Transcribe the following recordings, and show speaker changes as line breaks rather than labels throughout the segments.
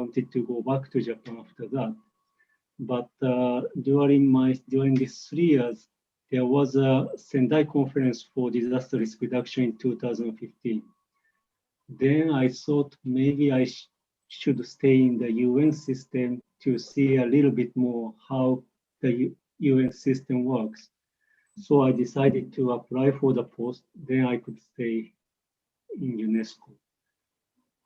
wanted to go back to Japan after that. But during these 3 years, there was a Sendai conference for disaster risk reduction in 2015. Then I thought maybe I should stay in the UN system to see a little bit more how the UN system works. So I decided to apply for the post, then I could stay in UNESCO.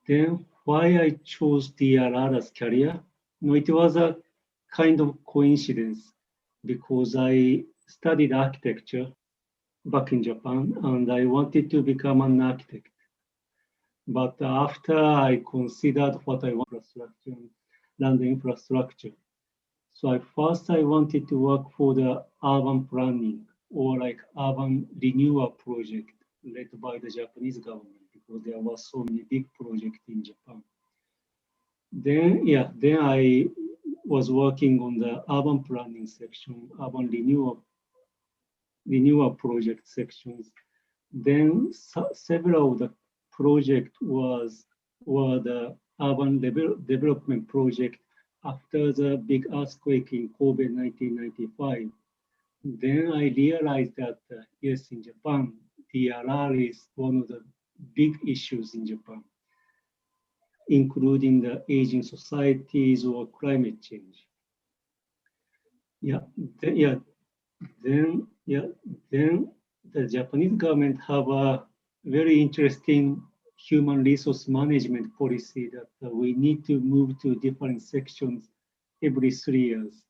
Then why I chose DRR as career? No, it was a kind of coincidence because I studied architecture back in Japan and I wanted to become an architect. But after I considered what I want, land infrastructure. So at first I wanted to work for the urban planning or like urban renewal project led by the Japanese government because there were so many big projects in Japan. Then I was working on the urban planning section, urban renewal project sections. Then several of the projects were the urban development project after the big earthquake in Kobe in 1995. Then I realized that yes, in Japan, DRR is one of the big issues in Japan, including the aging societies or climate change. Then the Japanese government have a very interesting human resource management policy that we need to move to different sections every 3 years.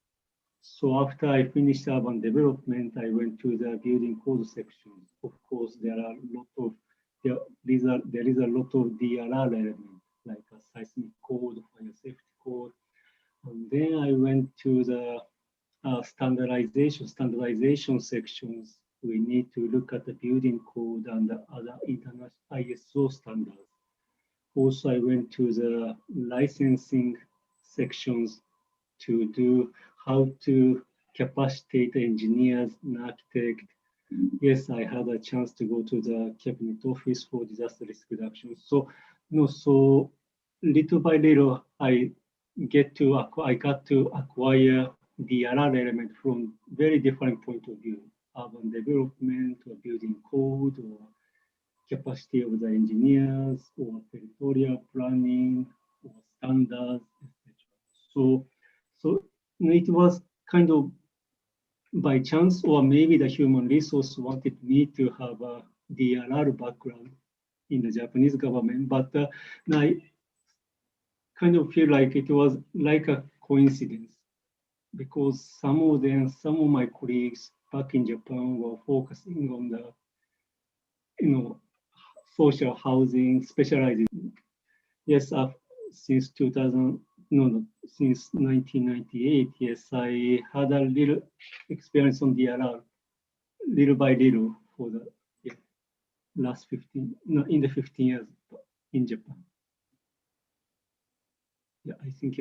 So after I finished urban development, I went to the building code section. Of course, there is a lot of DRR elements like a seismic code, fire safety code. And then I went to the standardization sections. We need to look at the building code and the other international ISO standards. Also, I went to the licensing sections to do how to capacitate engineers and architects. Yes, I had a chance to go to the cabinet office for disaster risk reduction. So, so little by little, I got to acquire the DRR element from very different point of view, urban development or building code or capacity of the engineers or territorial planning or standards, etc. So it was kind of by chance, or maybe the human resource wanted me to have a DRR background in the Japanese government, but I kind of feel like it was like a coincidence because some of my colleagues back in Japan were focusing on the, social housing, specializing. Yes, since 1998, yes, I had a little experience on DRR, little by little for the last 15 years in Japan. Yeah, I think.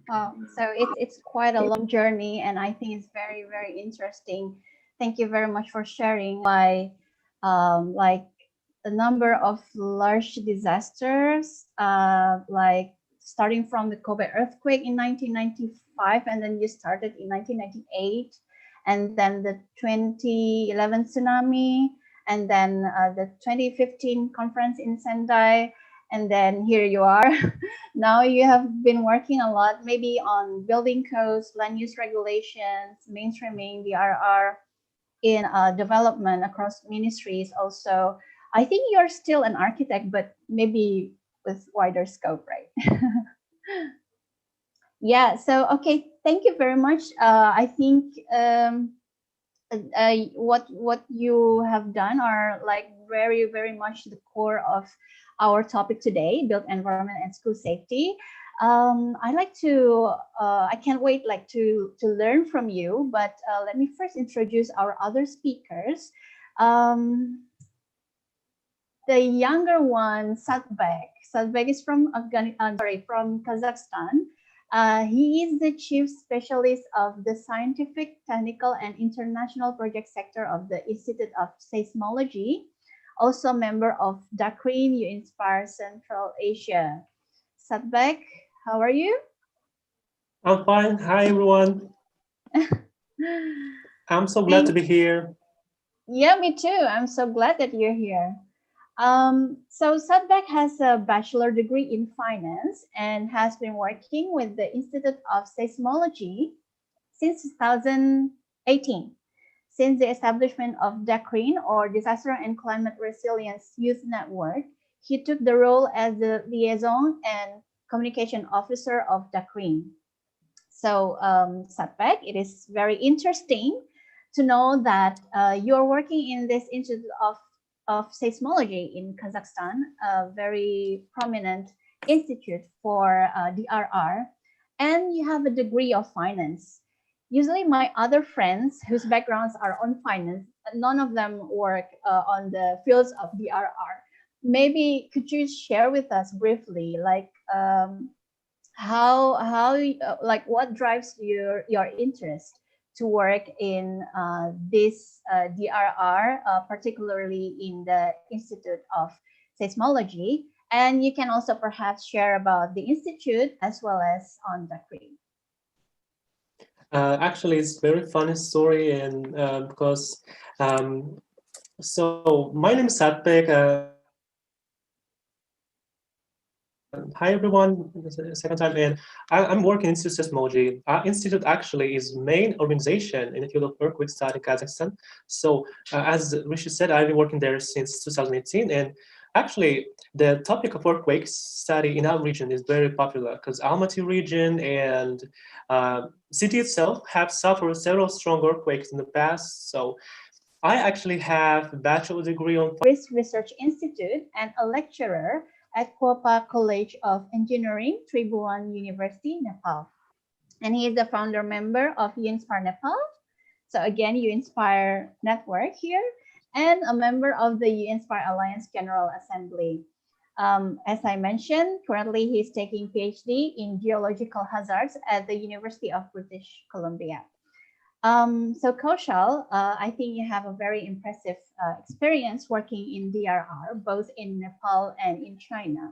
Wow, so it's quite a long journey, and I think it's very, very interesting. Thank you very much for sharing. Like the number of large disasters, like starting from the Kobe earthquake in 1995, and then you started in 1998, and then the 2011 tsunami, and then the 2015 conference in Sendai, and then here you are. Now you have been working a lot, maybe on building codes, land use regulations, mainstreaming DRR in development across ministries also. I think you're still an architect, but maybe with wider scope, right? Yeah, so, okay, thank you very much. I think what you have done are like very, very much the core of our topic today, built environment and school safety. I like to, I can't wait like to learn from you, but let me first introduce our other speakers. The younger one, Satbek. Satbek is from from Kazakhstan. He is the chief specialist of the scientific, technical, and international project sector of the Institute of Seismology, also member of DACRIN, You Inspire Central Asia. Satbek, How are you?
I'm fine. Hi, everyone. I'm so glad to be here.
Yeah, me too. I'm so glad that you're here. So Sadbek has a bachelor degree in finance and has been working with the Institute of Seismology since 2018. Since the establishment of DACRIN, or Disaster and Climate Resilience Youth Network, he took the role as the liaison and communication officer of DACRIN. So, Satbek, it is very interesting to know that you're working in this Institute of Seismology in Kazakhstan, a very prominent institute for DRR, and you have a degree of finance. Usually my other friends whose backgrounds are on finance, none of them work on the fields of DRR. Maybe could you share with us briefly, like like what drives your interest to work in this DRR, particularly in the Institute of Seismology, and you can also perhaps share about the institute as well as on the cream.
Actually, it's a very funny story, and because so my name is Satbek. Hi everyone, second time, and I'm working in Institute of Seismology. Our institute actually is main organization in the field of earthquake study in Kazakhstan. So as Rishi said, I've been working there since 2018, and actually the topic of earthquake study in our region is very popular because Almaty region and city itself have suffered several strong earthquakes in the past. So I actually have a bachelor degree on
Risk Research Institute and a lecturer at Kuopa College of Engineering, Tribhuvan University, Nepal. And he is the founder member of UInspire Nepal. So again, UInspire Network here, and a member of the UInspire Alliance General Assembly. As I mentioned, currently he's taking PhD in geological hazards at the University of British Columbia. So Kaushal, I think you have a very impressive experience working in DRR, both in Nepal and in China.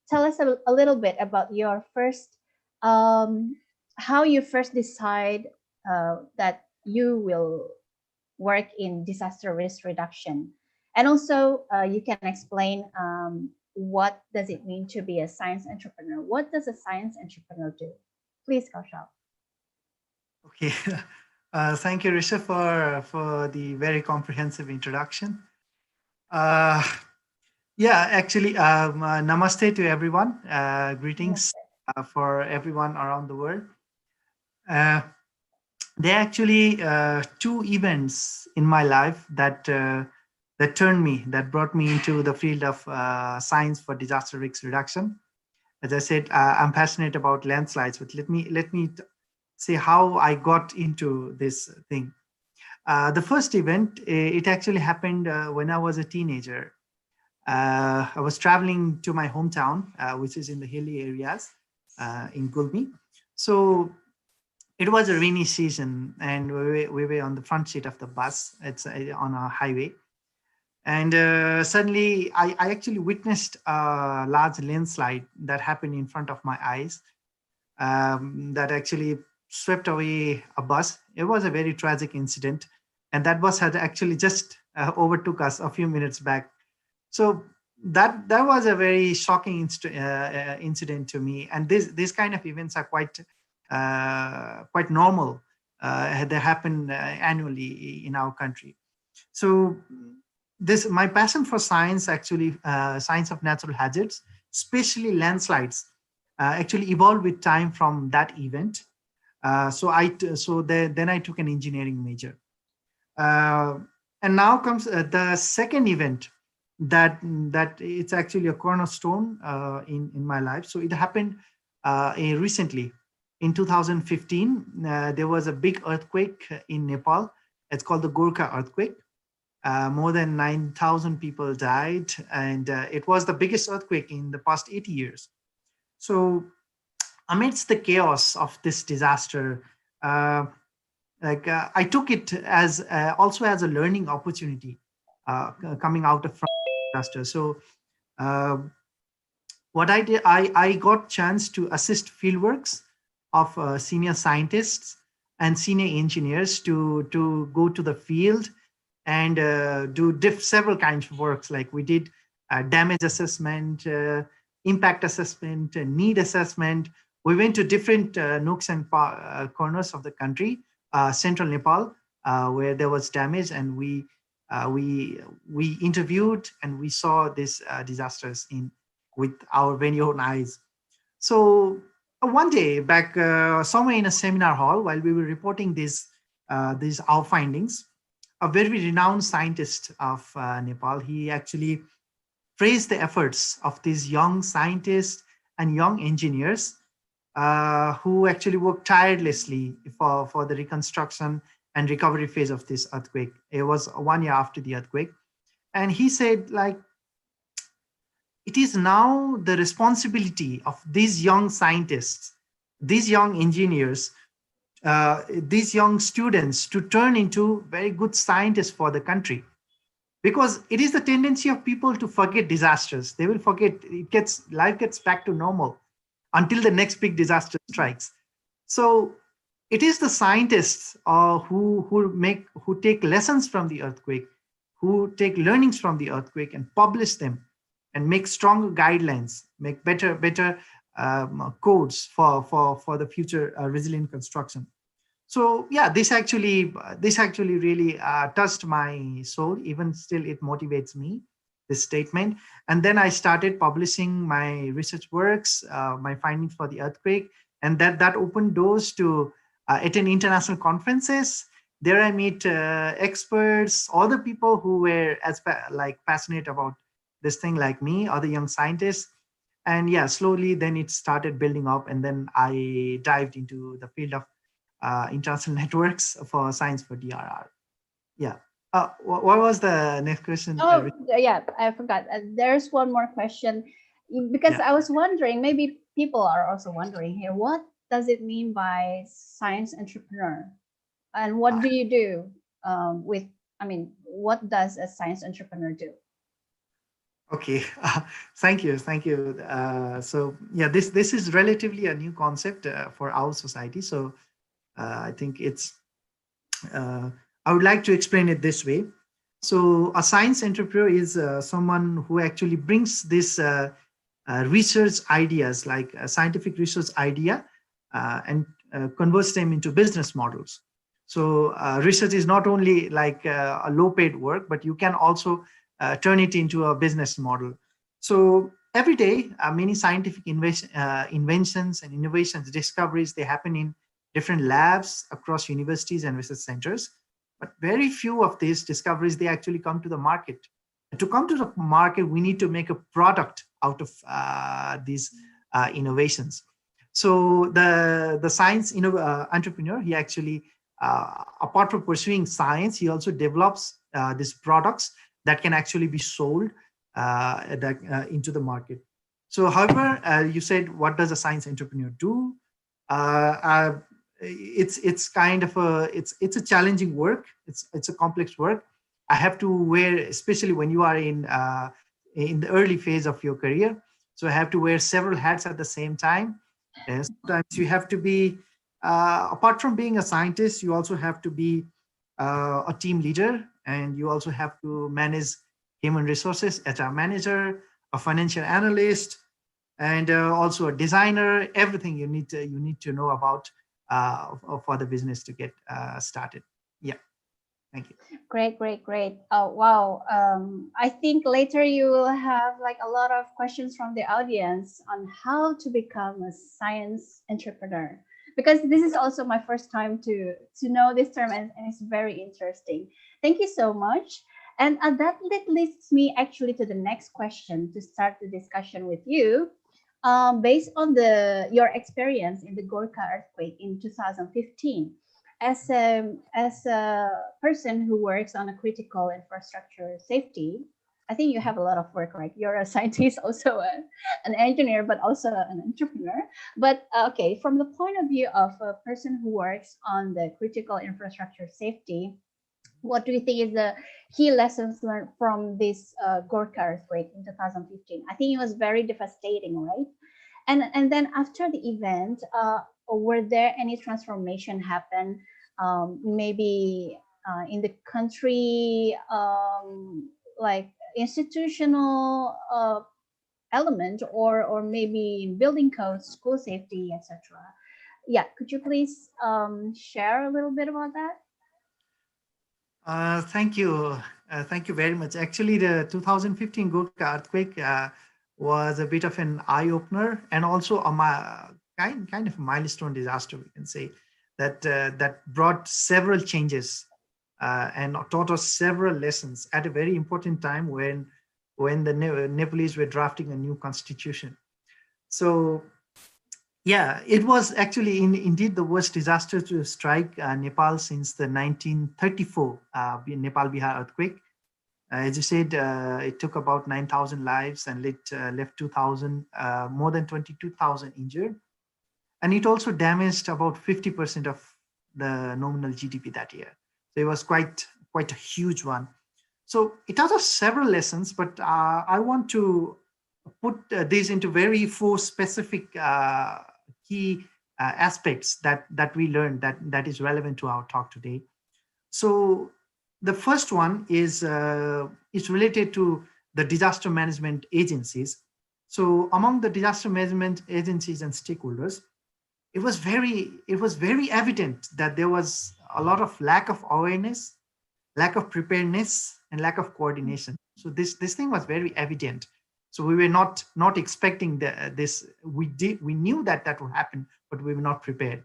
Tell us a little bit about your first, how you first decide that you will work in disaster risk reduction. And also you can explain what does it mean to be a science entrepreneur? What does a science entrepreneur do? Please, Kaushal.
Okay. Thank you, Risha, for the very comprehensive introduction. Yeah, actually, namaste to everyone. Greetings for everyone around the world. There are actually two events in my life that brought me into the field of science for disaster risk reduction. As I said, I'm passionate about landslides, but let me say how I got into this thing. The first event, it actually happened when I was a teenager. I was traveling to my hometown, which is in the hilly areas in Gulmi. So it was a rainy season, and we were on the front seat of the bus. It's on a highway. And suddenly, I actually witnessed a large landslide that happened in front of my eyes that actually swept away a bus. It was a very tragic incident. And that bus had actually just overtook us a few minutes back. So that was a very shocking incident to me. And these kind of events are quite normal. They happen annually in our country. So my passion for science, actually science of natural hazards, especially landslides, actually evolved with time from that event. Then I took an engineering major. And now comes the second event that it's actually a cornerstone in my life. So it happened recently. In 2015, there was a big earthquake in Nepal. It's called the Gorkha earthquake. More than 9,000 people died, and it was the biggest earthquake in the past 80 years. So amidst the chaos of this disaster, I took it as also as a learning opportunity coming out of disaster. So what I did, I got chance to assist fieldworks of senior scientists and senior engineers to go to the field and do several kinds of works. Like we did damage assessment, impact assessment, need assessment. We went to different nooks and corners of the country, central Nepal, where there was damage, and we interviewed and we saw these disasters with our very own eyes. So one day back somewhere in a seminar hall, while we were reporting these our findings, a very renowned scientist of Nepal, he actually praised the efforts of these young scientists and young engineers who actually worked tirelessly for the reconstruction and recovery phase of this earthquake. It was 1 year after the earthquake. And he said, like, it is now the responsibility of these young scientists, these young engineers, these young students to turn into very good scientists for the country. Because it is the tendency of people to forget disasters. They will forget, life gets back to normal until the next big disaster strikes. So it is the scientists who take lessons from the earthquake, who take learnings from the earthquake and publish them and make stronger guidelines, make better codes for the future resilient construction. So yeah, this actually really touched my soul. Even still, it motivates me, this statement. And then I started publishing my research works, my findings for the earthquake, and that opened doors to attend international conferences. There I meet experts, other people who were as passionate about this thing like me, other young scientists. And yeah, slowly then it started building up, and then I dived into the field of international networks for science for DRR. Yeah. What was the next question?
Oh, yeah, I forgot. There's one more question, because I was wondering, maybe people are also wondering here, what does it mean by science entrepreneur? And what do you do what does a science entrepreneur do?
Okay, thank you. So yeah, this is relatively a new concept for our society. So I think it's, I would like to explain it this way. So a science entrepreneur is someone who actually brings this research ideas, like a scientific research idea, and converts them into business models. So research is not only like a low-paid work, but you can also turn it into a business model. So every day, many scientific inventions and innovations, discoveries, they happen in different labs across universities and research centers. But very few of these discoveries, they actually come to the market. And to come to the market, we need to make a product out of these innovations. So the science entrepreneur, he actually, apart from pursuing science, he also develops these products that can actually be sold into the market. So however, you said, what does a science entrepreneur do? It's kind of it's a challenging work. It's a complex work. I have to wear, especially when you are in the early phase of your career, so I have to wear several hats at the same time. And sometimes you have to be, apart from being a scientist, you also have to be a team leader, and you also have to manage human resources, HR manager, a financial analyst, and also a designer. Everything you need to know about for the business to get started. Yeah, thank you.
Great. Oh, wow. I think later you will have like a lot of questions from the audience on how to become a science entrepreneur, because this is also my first time to know this term, and it's very interesting. Thank you so much. And that leads me actually to the next question to start the discussion with you. Based on your experience in the Gorkha earthquake in 2015, as a person who works on a critical infrastructure safety, I think you have a lot of work, right? You're a scientist, also an engineer, but also an entrepreneur. But okay, from the point of view of a person who works on the critical infrastructure safety, what do you think is the key lessons learned from this Gorkha earthquake in 2015? I think it was very devastating, right? And then after the event, were there any transformation happen? Maybe in the country, like institutional element, or maybe building codes, school safety, etc. Yeah, could you please share a little bit about that?
Thank you. Thank you very much. Actually, the 2015 Gorkha earthquake was a bit of an eye-opener, and also a kind of a milestone disaster, we can say, that that brought several changes and taught us several lessons at a very important time when the Nepalese were drafting a new constitution. So yeah, it was actually indeed the worst disaster to strike Nepal since the 1934 Nepal-Bihar earthquake. As you said, it took about 9,000 lives and it left more than 22,000 injured. And it also damaged about 50% of the nominal GDP that year. So it was quite a huge one. So it taught us several lessons, but I want to put these into very four specific key aspects that we learned that is relevant to our talk today. So the first one is related to the disaster management agencies. So among the disaster management agencies and stakeholders, it was very evident that there was a lot of lack of awareness, lack of preparedness, and lack of coordination. So this thing was very evident. So we were not expecting this. We knew that would happen, but we were not prepared.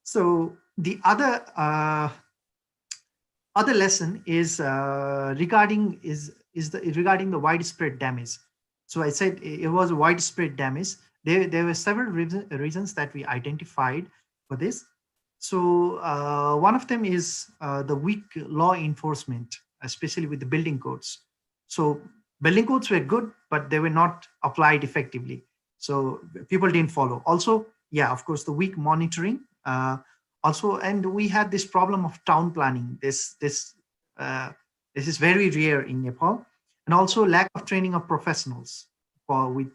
So the other lesson is regarding the widespread damage. So I said it was widespread damage. There were several reasons that we identified for this. So one of them is the weak law enforcement, especially with the building codes. So building codes were good, but they were not applied effectively. So people didn't follow. Also, yeah, of course, the weak monitoring. Also, and we had this problem of town planning. This is very rare in Nepal, and also lack of training of professionals with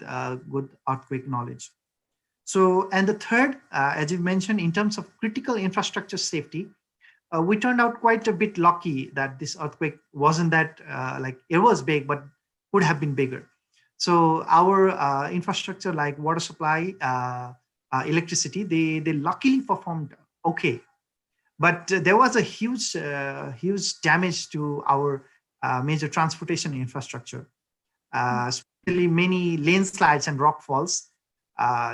good earthquake knowledge. So, and the third, as you mentioned, in terms of critical infrastructure safety, we turned out quite a bit lucky that this earthquake wasn't that it was big, but could have been bigger. So our infrastructure like water supply, electricity, they luckily performed okay. But there was a huge damage to our major transportation infrastructure, especially many landslides and rockfalls.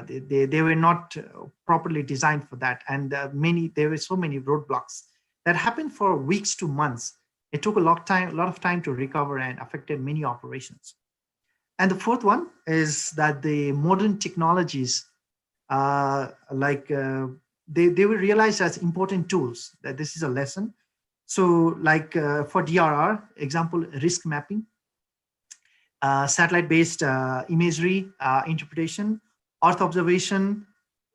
They were not properly designed for that, and there were so many roadblocks that happened for weeks to months. It took a lot of time to recover and affected many operations. And the fourth one is that the modern technologies, they were realized as important tools. That this is a lesson. So, like for DRR, example, risk mapping, satellite-based imagery interpretation, Earth observation,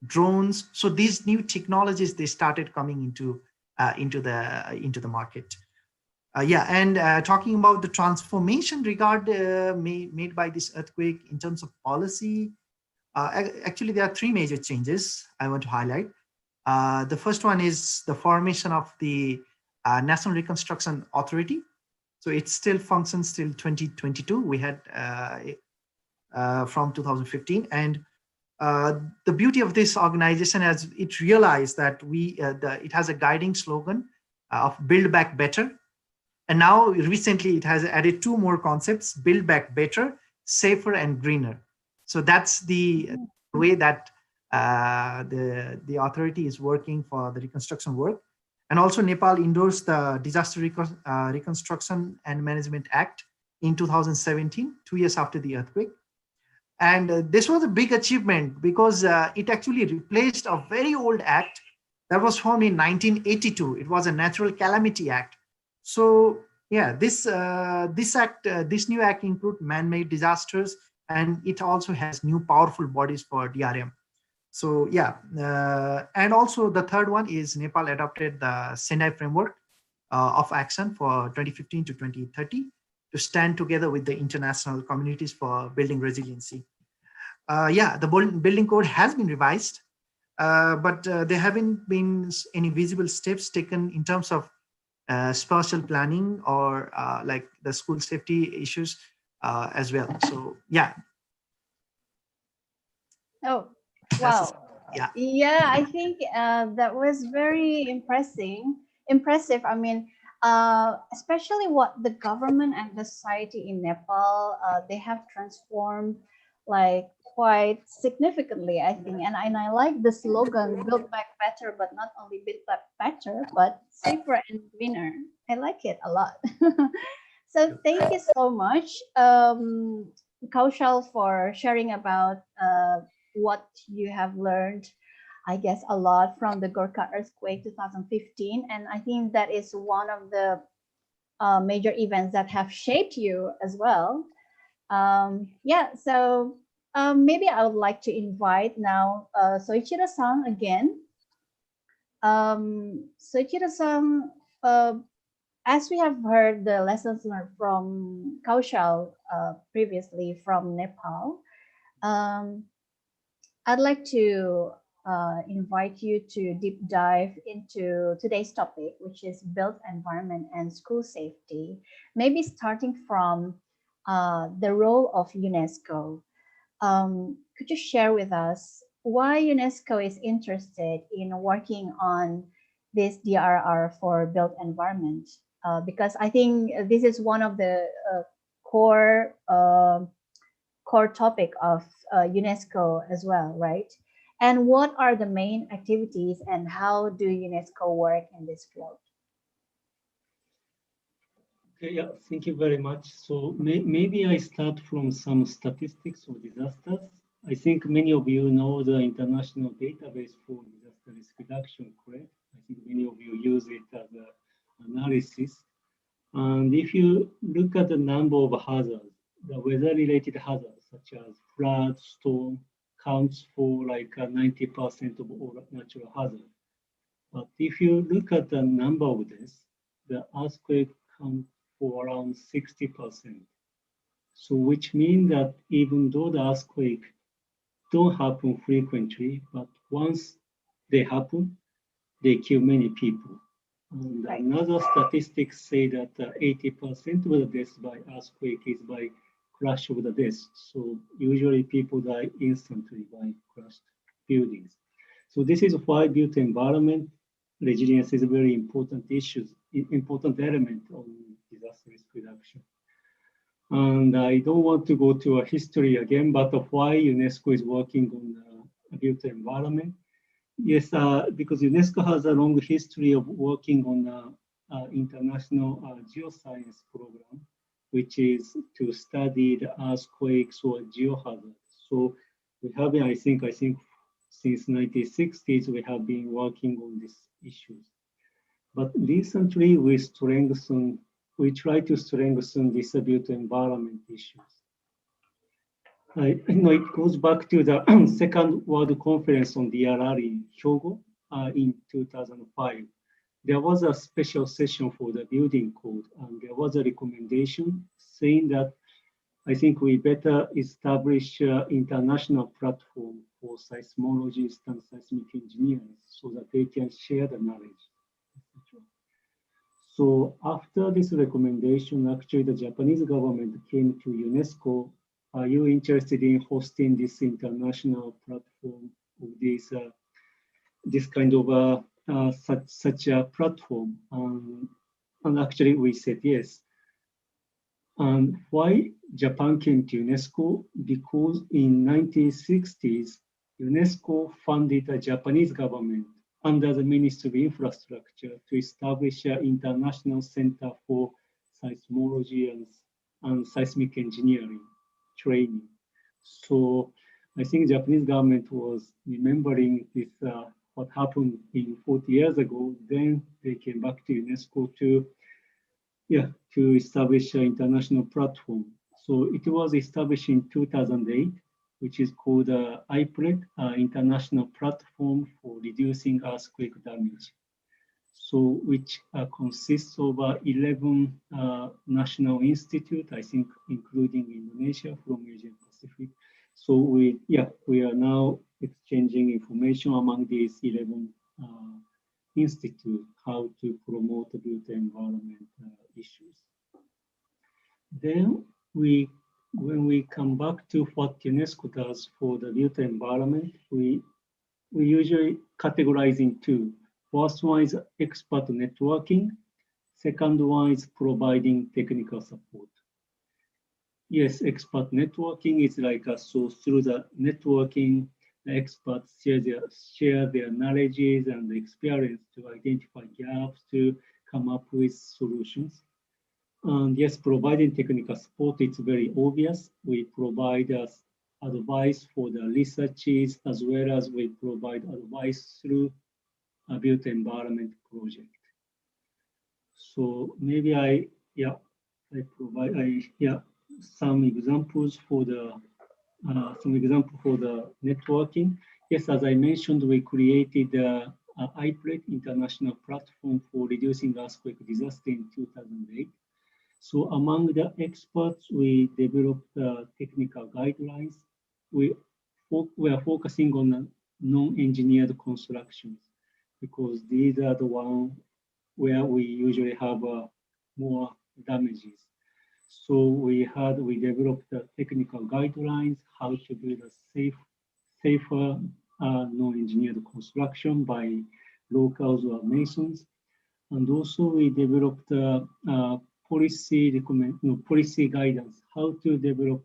drones. So these new technologies, they started coming into the market. Talking about the transformation made by this earthquake in terms of policy, actually there are three major changes I want to highlight. The first one is the formation of the National Reconstruction Authority. So it still functions till 2022. We had from 2015, and the beauty of this organization is it realized that it has a guiding slogan of "Build Back Better." And now recently it has added two more concepts: build back better, safer, and greener. So that's the way that the authority is working for the reconstruction work. And also Nepal endorsed the Disaster Reconstruction and Management Act in 2017, 2 years after the earthquake. And this was a big achievement because it actually replaced a very old act that was formed in 1982. It was a Natural Calamity Act. So yeah, this new act includes man-made disasters, and it also has new powerful bodies for DRM. So yeah, and also the third one is Nepal adopted the Sendai framework of action for 2015 to 2030 to stand together with the international communities for building resiliency. Yeah, the building code has been revised, but there haven't been any visible steps taken in terms of spatial planning or like the school safety issues as well. So yeah.
Oh, wow.
Yeah.
Yeah, I think that was very impressive. I mean, especially what the government and the society in Nepal, they have transformed like quite significantly, I think. And I like the slogan, build back better, but not only build back better, but safer and greener. I like it a lot. So thank you so much, Kaushal, for sharing about what you have learned, I guess, a lot from the Gorkha earthquake 2015. And I think that is one of the major events that have shaped you as well. Yeah, so maybe I would like to invite now Soichiro-san again. Soichiro-san, as we have heard the lessons learned from Kaushal previously from Nepal, I'd like to invite you to deep dive into today's topic, which is built environment and school safety, maybe starting from the role of UNESCO. Could you share with us why UNESCO is interested in working on this DRR for built environment? Because I think this is one of the core topic of UNESCO as well, right? And what are the main activities and how do UNESCO work in this field?
Okay, yeah, thank you very much. So maybe I start from some statistics of disasters. I think many of you know the international database for disaster risk reduction, correct? I think many of you use it as an analysis. And if you look at the number of hazards, the weather-related hazards such as flood, storm, counts for like 90% of all natural hazards. But if you look at the number of this, the earthquake counts for around 60%. So which means that even though the earthquake don't happen frequently, but once they happen, they kill many people. And
Right.
another statistics say that 80% of the deaths by earthquake is by crash of the desk. So usually people die instantly by crushed buildings. So this is why built environment resilience is a very important important element of disaster risk reduction. And I don't want to go to a history again, but of why UNESCO is working on built environment. Yes, because UNESCO has a long history of working on international geoscience program, which is to study the earthquakes or geohazards. So we have been, I think since 1960s, we have been working on these issues. But recently we try to strengthen these built environment issues. It goes back to the Second World Conference on DRR in Hyogo in 2005. There was a special session for the building code, and there was a recommendation saying that I think we better establish an international platform for seismologists and seismic engineers so that they can share the knowledge. So after this recommendation, actually the Japanese government came to UNESCO. Are you interested in hosting this international platform of this kind of such a platform? And actually we said yes. And why Japan came to UNESCO? Because in 1960s, UNESCO funded the Japanese government under the Ministry of Infrastructure to establish an international center for seismology and seismic engineering training. So I think Japanese government was remembering this, what happened in 40 years ago. Then they came back to UNESCO to establish an international platform. So it was established in 2008, which is called IPRED, International Platform for Reducing Earthquake Damage. so which consists of 11 national institutes, I think, including Indonesia from Asia Pacific. So we are now exchanging information among these 11 institutes how to promote the built environment issues. Then when we come back to what UNESCO does for the built environment, we usually categorize in two. First one is expert networking. Second one is providing technical support. Yes, expert networking is like so through the networking, the experts share their knowledges and experience to identify gaps to come up with solutions. And yes, providing technical support, it's very obvious. We provide advice for the researches as well as we provide advice through a built environment project. So maybe I provide some examples for the networking. Yes, as I mentioned, we created the IPRED International Platform for Reducing Earthquake Disaster in 2008. So among the experts, we developed technical guidelines. We are focusing on non-engineered constructions because these are the ones where we usually have more damages. So we developed technical guidelines how to build a safer non-engineered construction by locals or masons, and also we developed policy guidance, how to develop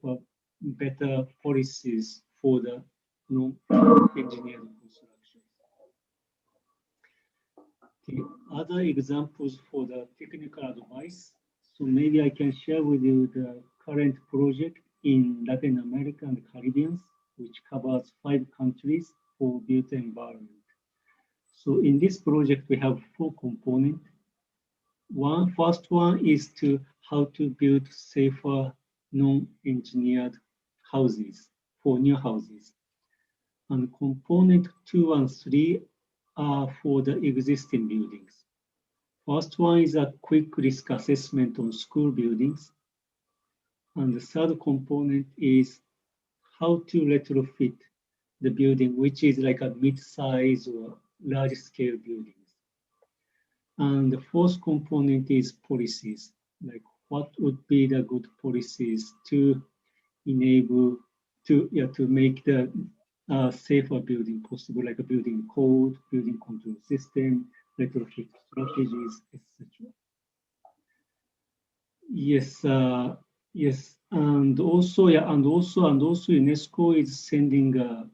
better policies for the non-engineered construction. Okay, other examples for the technical advice. So maybe I can share with you the current project in Latin America and the Caribbean, which covers 5 countries for built environment. So in this project, we have 4 components. First one is how to build safer non-engineered houses for new houses. And component 2 and 3 are for the existing buildings. First one is a quick risk assessment on school buildings. And the third component is how to retrofit the building, which is like a mid-size or large-scale buildings. And the fourth component is policies, like what would be the good policies to enable to make the safer building possible, like a building code, building control system, retrofit strategies, etc. Yes, yes, and also UNESCO is sending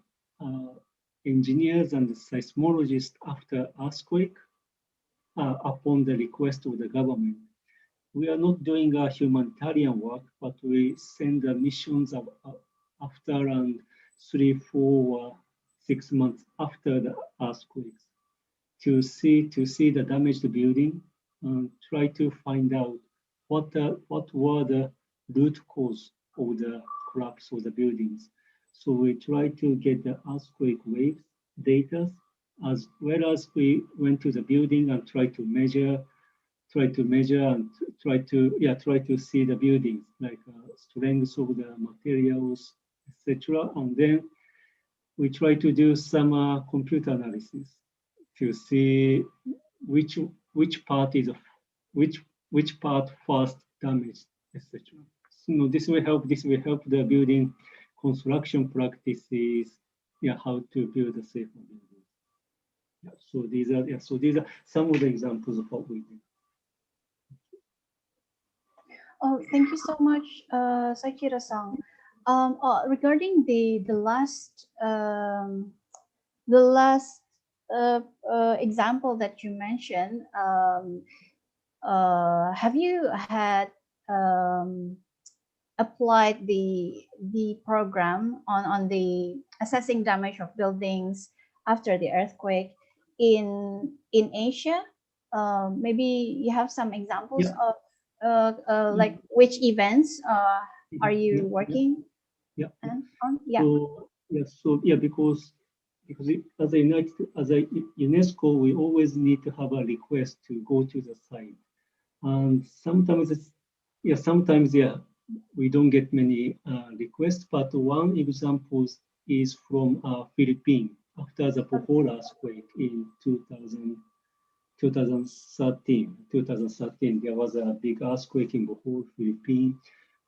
engineers and seismologists after earthquake upon the request of the government. We are not doing humanitarian work, but we send the missions after around 3, 4, 6 months after the earthquakes to see the damaged building and try to find out what were the root cause of the collapse of the buildings. So we try to get the earthquake waves data, as well as we went to the building and try to measure and try to see the buildings, like strength of the materials, etc. And then we try to do some computer analysis to see which part first damaged, etc. So this will help the building construction practices, how to build a safer building. So these are some of the examples of what we do.
Oh, thank you so much, Sachiro-san. Regarding the last example that you mentioned, have you had applied the program on the assessing damage of buildings after the earthquake in Asia? Maybe you have some examples of like which events are you working on? Yeah.
So because because as a UNESCO, we always need to have a request to go to the site. And sometimes we don't get many requests, but one example is from Philippines after the Bohol earthquake in 2013. There was a big earthquake in Bohol, Philippines.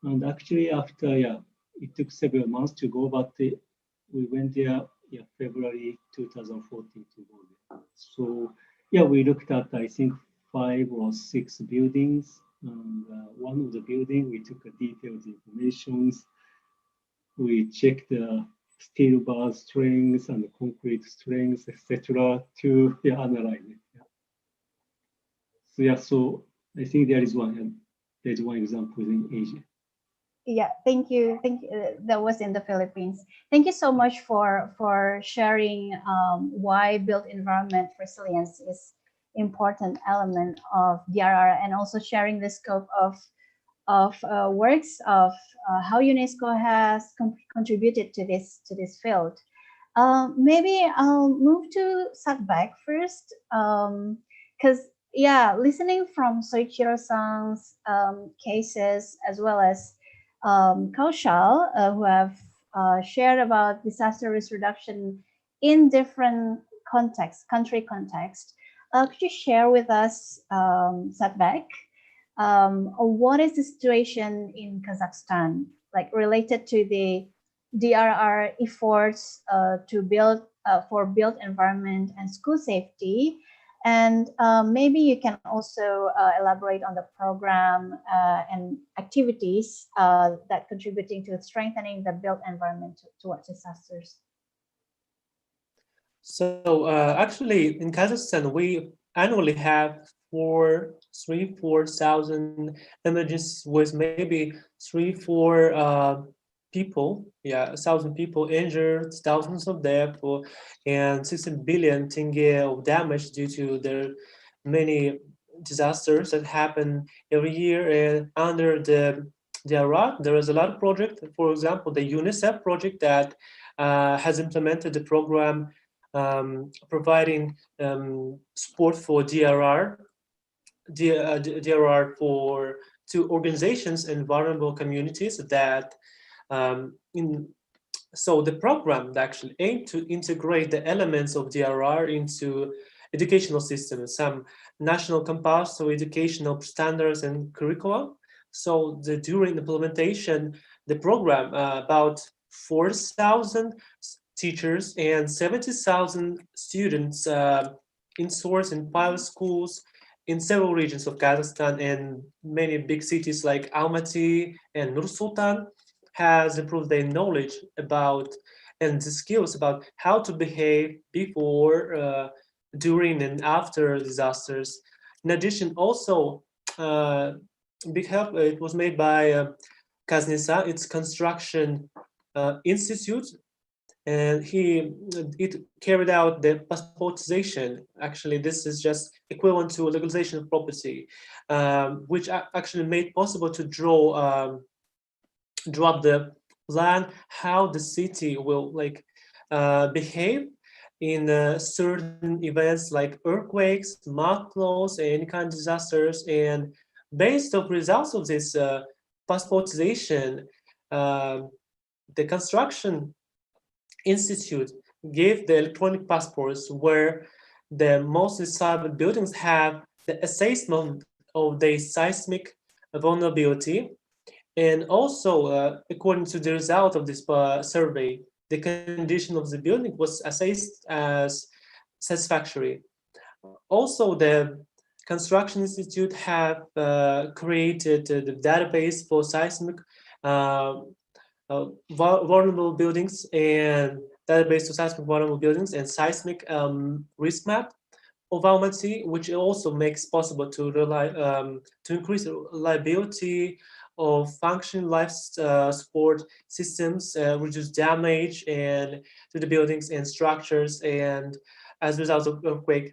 And actually after, it took several months to go, but we went there February 2014 to go there. So we looked at, I think, 5 or 6 buildings. And one of the buildings, we took a detailed information. We checked the steel bar strengths and the concrete strengths, etc., to analyze it. So I think there's one example in Asia.
Yeah, thank you. That was in the Philippines. Thank you so much for sharing why built environment resilience is important element of DRR, and also sharing the scope of works of how UNESCO has contributed to this field. Maybe I'll move to Satbak first, because listening from Soichiro-san's cases, as well as Kaushal, who have shared about disaster risk reduction in different country context. Could you share with us, Satbak, what is the situation in Kazakhstan, like related to the DRR efforts to build for built environment and school safety? And maybe you can also elaborate on the program and activities that contributing to strengthening the built environment towards disasters.
So actually, in Kazakhstan, we annually have 4,000 emergencies with maybe 3-4 people, 1,000 people injured, thousands of deaths, and 16 billion tenge of damage due to the many disasters that happen every year. And under the DRR, there is a lot of projects. For example, the UNICEF project that has implemented the program providing support for DRR to organizations and vulnerable communities that so the program actually aimed to integrate the elements of DRR into educational systems, some national compulsory educational standards and curricula. So during implementation, the program, about 4,000 teachers and 70,000 students in source and pilot schools in several regions of Kazakhstan and many big cities like Almaty and Nur-Sultan has improved their knowledge about and the skills about how to behave before, during, and after disasters. In addition, also big help it was made by Kaznisa, its construction institute, and it carried out the passportization. Actually, this is just equivalent to a legalization of property, which actually made possible to draw up the plan how the city will behave in certain events like earthquakes, mud flows, and any kind of disasters. And based on results of this passportization, the construction institute gave the electronic passports where the most disturbed buildings have the assessment of the seismic vulnerability. And also, according to the result of this survey, the condition of the building was assessed as satisfactory. Also, the Construction Institute have created the database for seismic vulnerable buildings and database to seismic vulnerable buildings and seismic risk map of Almaty, which also makes possible to increase reliability of functioning life support systems, reduce damage and to the buildings and structures, and as a result of earthquake.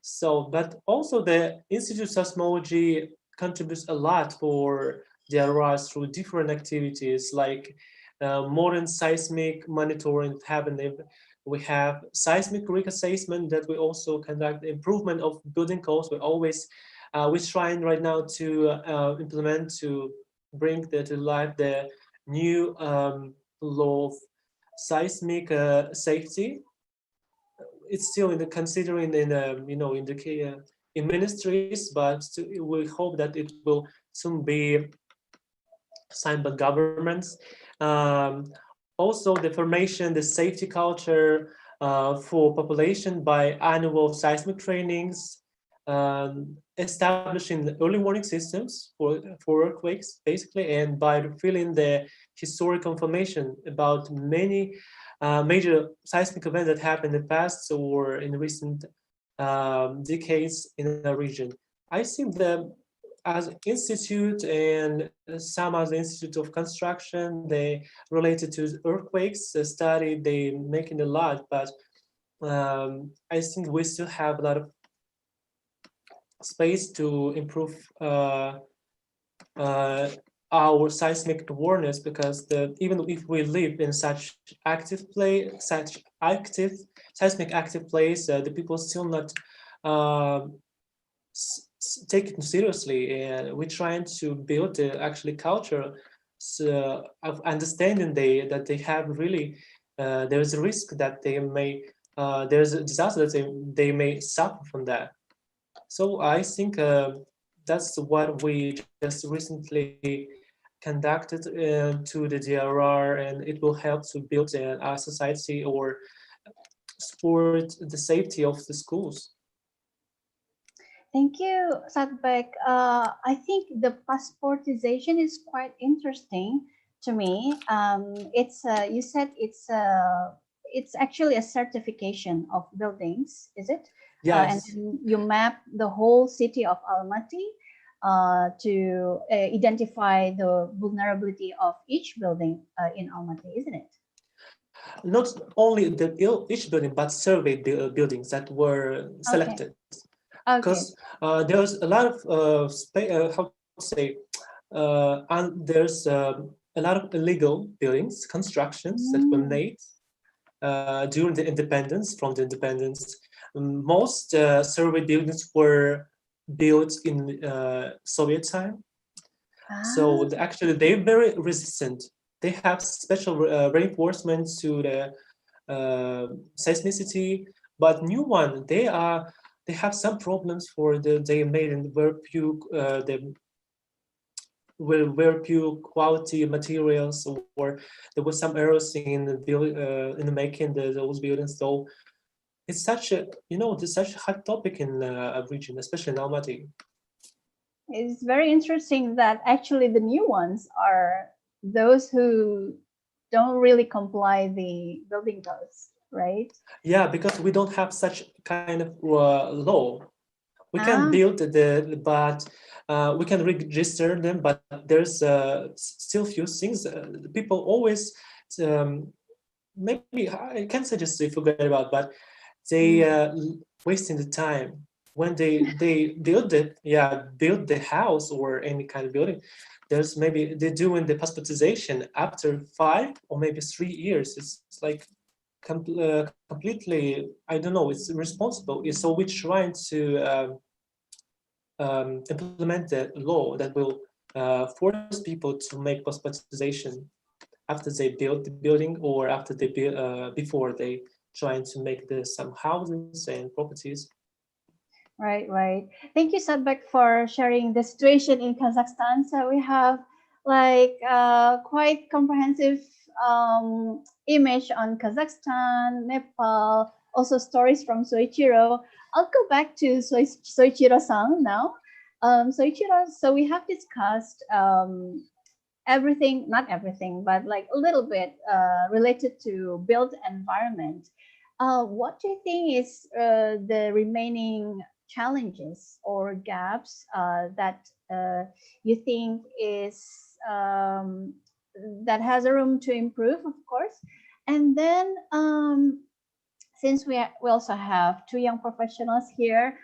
So, but also the Institute of Seismology contributes a lot for DRR through different activities like modern seismic monitoring, having We have seismic risk assessment that we also conduct. Improvement of building codes. We're trying right now to implement, to bring to life the new law of seismic safety. It's still considering in in ministries, but we hope that it will soon be signed by governments. Also, the formation, the safety culture for population by annual seismic trainings, establishing early warning systems for earthquakes, basically, and by revealing the historical information about many major seismic events that happened in the past or in recent decades in the region. I think that as institute and some as Institute of Construction, they related to earthquakes study, they making a lot, but I think we still have a lot of space to improve our seismic awareness, because even if we live in such seismic active place, the people still not take it seriously, and we're trying to build actually culture of understanding that they have really there's a risk that they may there's a disaster that they may suffer from that. So I think that's what we just recently conducted to the DRR, and it will help to build our society or support the safety of the schools.
Thank you, Satbek. I think the passportization is quite interesting to me. You said it's actually a certification of buildings, is it?
Yes.
And then you map the whole city of Almaty to identify the vulnerability of each building in Almaty, isn't it?
Not only each building, but surveyed buildings that were selected. Because there's a lot of how to say, and there's a lot of illegal buildings, constructions that were made during the independence. From the independence, most surveyed buildings were built in Soviet time. So actually, they're very resistant. They have special reinforcement to the seismicity, but new one, they have some problems for they made in very pure quality materials, or there was some errors in the making those buildings. So it's such a hot topic in a region, especially in Almaty.
It's very interesting that actually the new ones are those who don't really comply the building codes, right?
Yeah, because we don't have such kind of law. We can build but we can register them, but there's still few things. People always, maybe I can't say just they forget about, but they wasting the time when they build the house or any kind of building. There's maybe they're doing the passportization after 5 or maybe 3 years. It's like completely, I don't know, it's irresponsible. So we're trying to implement the law that will force people to make passportization after they build the building, or after they before they trying to make some houses and properties.
Right. Thank you, Sadbek, for sharing the situation in Kazakhstan. So we have like quite comprehensive image on Kazakhstan, Nepal, also stories from Soichiro. I'll go back to Soichiro-san now. Soichiro, so we have discussed everything, not everything, but like a little bit related to built environment. What do you think is the remaining challenges or gaps that you think is that has a room to improve, of course? And then since we also have 2 young professionals here,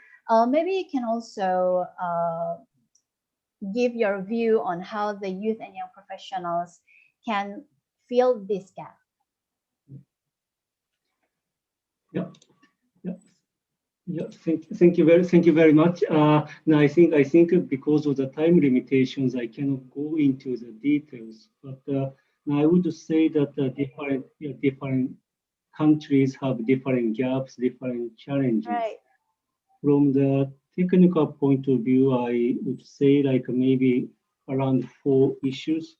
maybe you can also give your view on how the youth and young professionals can fill this gap.
Yeah, yeah. Yeah, thank you very much. Now I think because of the time limitations, I cannot go into the details. But now I would say that different countries have different gaps, different challenges.
Right.
From the technical point of view, I would say like maybe around 4 issues.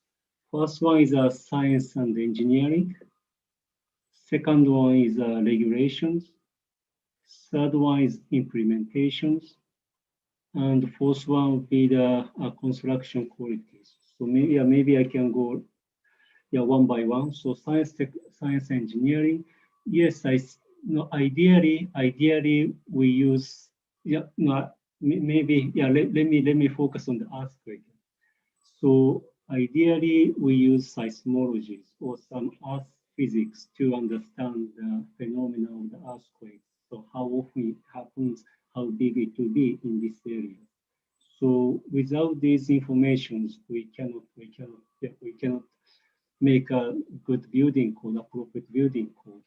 First one is science and engineering. Second one is regulations. Third one is implementations. And the fourth one would be the construction qualities. So maybe I can go one by one. So science engineering. Yes, ideally we use maybe let me focus on the earthquake. So ideally we use seismologies or some earth physics to understand the phenomena of the earthquake. So how often it happens, how big it will be in this area. So without these informations, we cannot make a good building code, appropriate building code.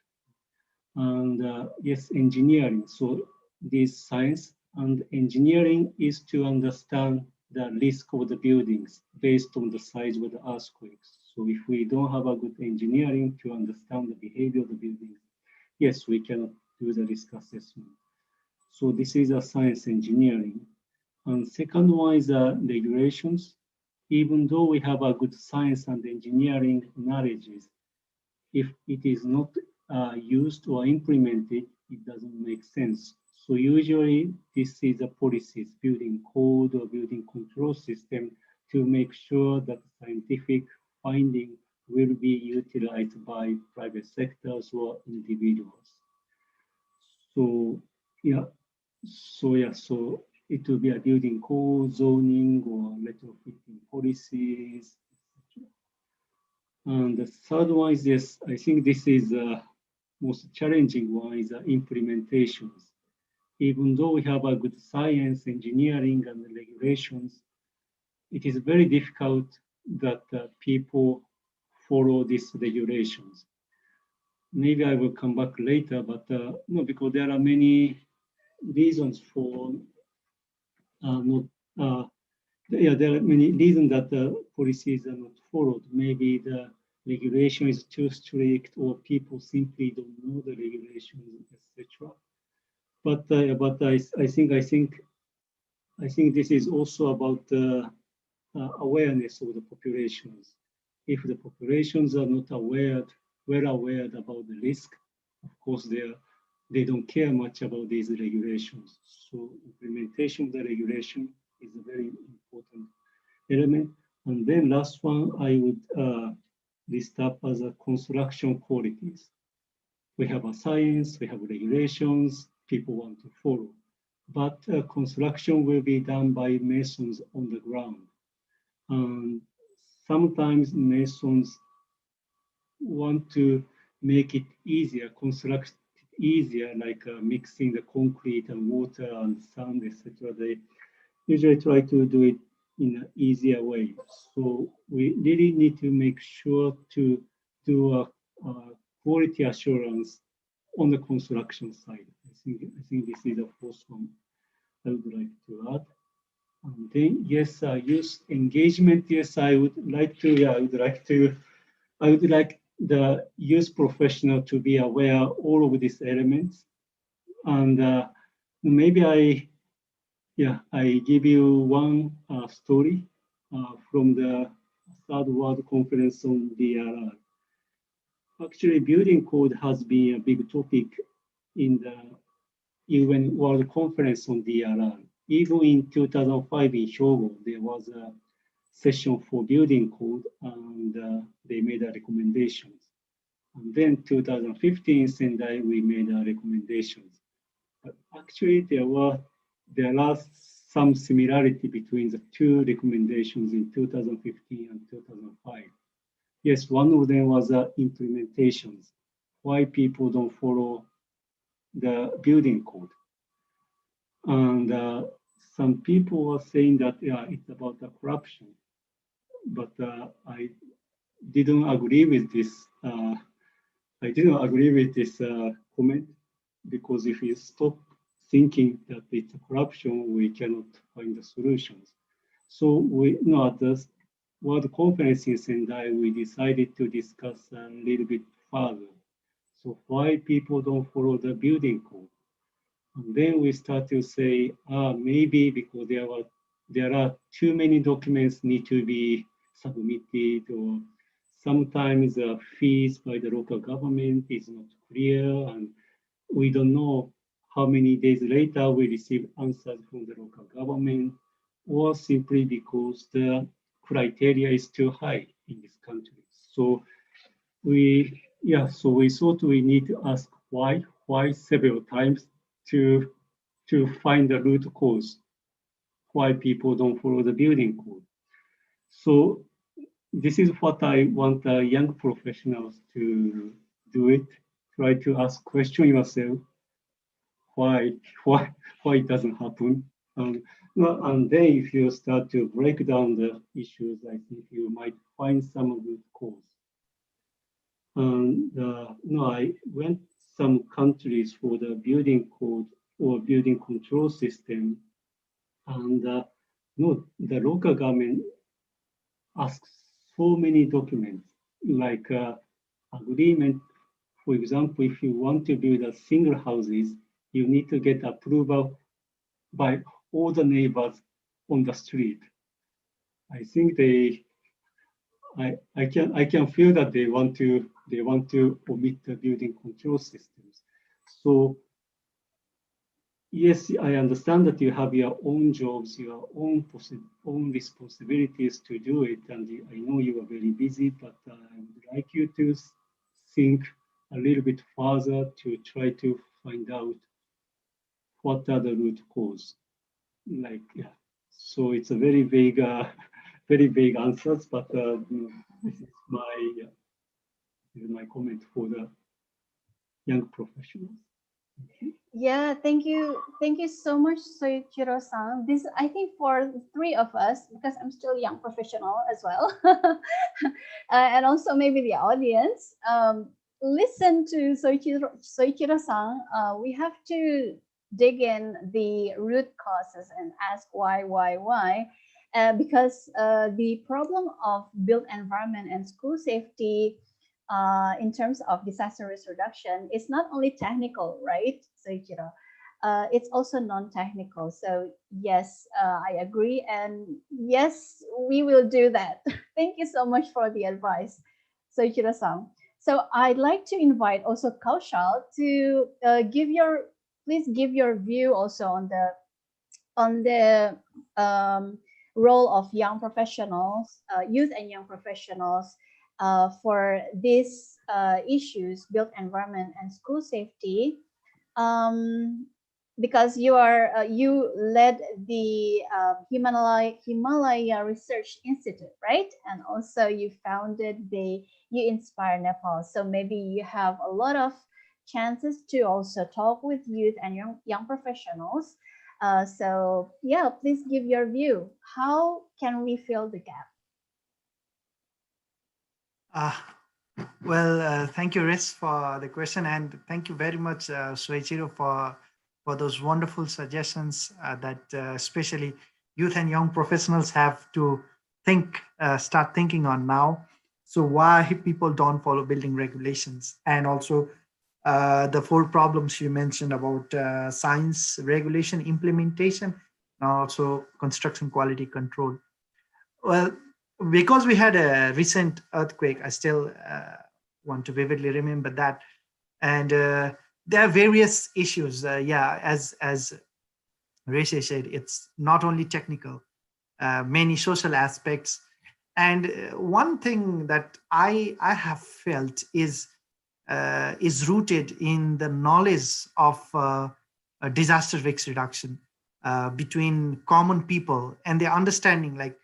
And yes, engineering. So this science and engineering is to understand the risk of the buildings based on the size of the earthquakes. So if we don't have a good engineering to understand the behavior of the buildings, yes, we cannot do the risk assessment. So this is a science engineering. And second one is regulations. Even though we have a good science and engineering knowledges, if it is not used or implemented, it doesn't make sense. So usually this is a policies, building code or building control system to make sure that scientific finding will be utilized by private sectors or individuals. So so it will be a building code, zoning, or retrofitting policies, etc. And the third one is this, I think this is the most challenging one, is the implementations. Even though we have a good science, engineering, and regulations, it is very difficult that people follow these regulations. Maybe I will come back later, but no, because there are many reasons for not. There are many reasons that the policies are not followed. Maybe the regulation is too strict, or people simply don't know the regulations, etc. But I think this is also about the awareness of the populations. If the populations are not well aware about the risk, of course they don't care much about these regulations. So implementation of the regulation is a very important element. And then last one I would list up as a construction qualities. We have a science, we have regulations, people want to follow. But construction will be done by masons on the ground. And sometimes masons want to make it easier, construct it easier, like mixing the concrete and water and sand, etc. They usually try to do it in an easier way. So we really need to make sure to do a quality assurance on the construction side. I think this is the first one I would like to add. And then yes, youth engagement. Yes, I would like to. Yeah, I would like the youth professional to be aware of all of these elements. And maybe I give you one story from the Third World Conference on DRR. Actually, building code has been a big topic in the UN World Conference on DRR. Even in 2005 in Hyogo, there was a session for building code, and they made recommendations. And then 2015 Sendai, we made recommendations. But actually, there are some similarity between the two recommendations in 2015 and 2005. Yes, one of them was implementations. Why people don't follow the building code. And some people were saying that it's about the corruption, but I didn't agree with this. I didn't agree with this comment. because if we stop thinking that it's corruption, we cannot find the solutions. So we, at the World Conference in Sendai, we decided to discuss a little bit further. So why people don't follow the building code? And then we start to say, maybe because there are too many documents need to be submitted, or sometimes the fees by the local government is not clear, and we don't know how many days later we receive answers from the local government, or simply because the criteria is too high in this country. So we thought we need to ask why several times to find the root cause, why people don't follow the building code. So this is what I want young professionals to do it. Try to ask question yourself, why it doesn't happen. And then if you start to break down the issues, I think you might find some root cause. And I went some countries for the building code or building control system, and the local government asks so many documents, like agreement. For example, if you want to build a single houses, you need to get approval by all the neighbors on the street. I think I can feel that they want to omit the building control systems. So yes, I understand that you have your own jobs, your own responsibilities to do it, and I know you are very busy, but I would like you to think a little bit further to try to find out what are the root cause. So it's a very vague, very vague answers, but this is my comment for the young professionals.
Yeah, thank you so much, Soichiro-san. This, I think, for the three of us, because I'm still a young professional as well, and also maybe the audience, listen to Soichiro-san. We have to dig in the root causes and ask why, because the problem of built environment and school safety in terms of disaster risk reduction is not only technical, right, Soichiro? It's also non-technical. So yes, I agree, and yes, we will do that. Thank you so much for the advice, Soichiro-san. So I'd like to invite also Kaushal to please give your view also on the role of young professionals, youth and young professionals for these issues, built environment and school safety, because you led the Himalaya Research Institute, right? And also you founded You Inspire Nepal. So maybe you have a lot of chances to also talk with youth and young professionals. So yeah, please give your view. How can we fill the gap?
Well, thank you, Riz, for the question, and thank you very much, Soichiro, for those wonderful suggestions that especially youth and young professionals have to start thinking on now. So why people don't follow building regulations, and also the 4 problems you mentioned about science, regulation, implementation, and also construction quality control. Well, because we had a recent earthquake, I still want to vividly remember that. And there are various issues. As Rishi said, it's not only technical, many social aspects. And one thing that I have felt is rooted in the knowledge of disaster risk reduction between common people, and their understanding, like,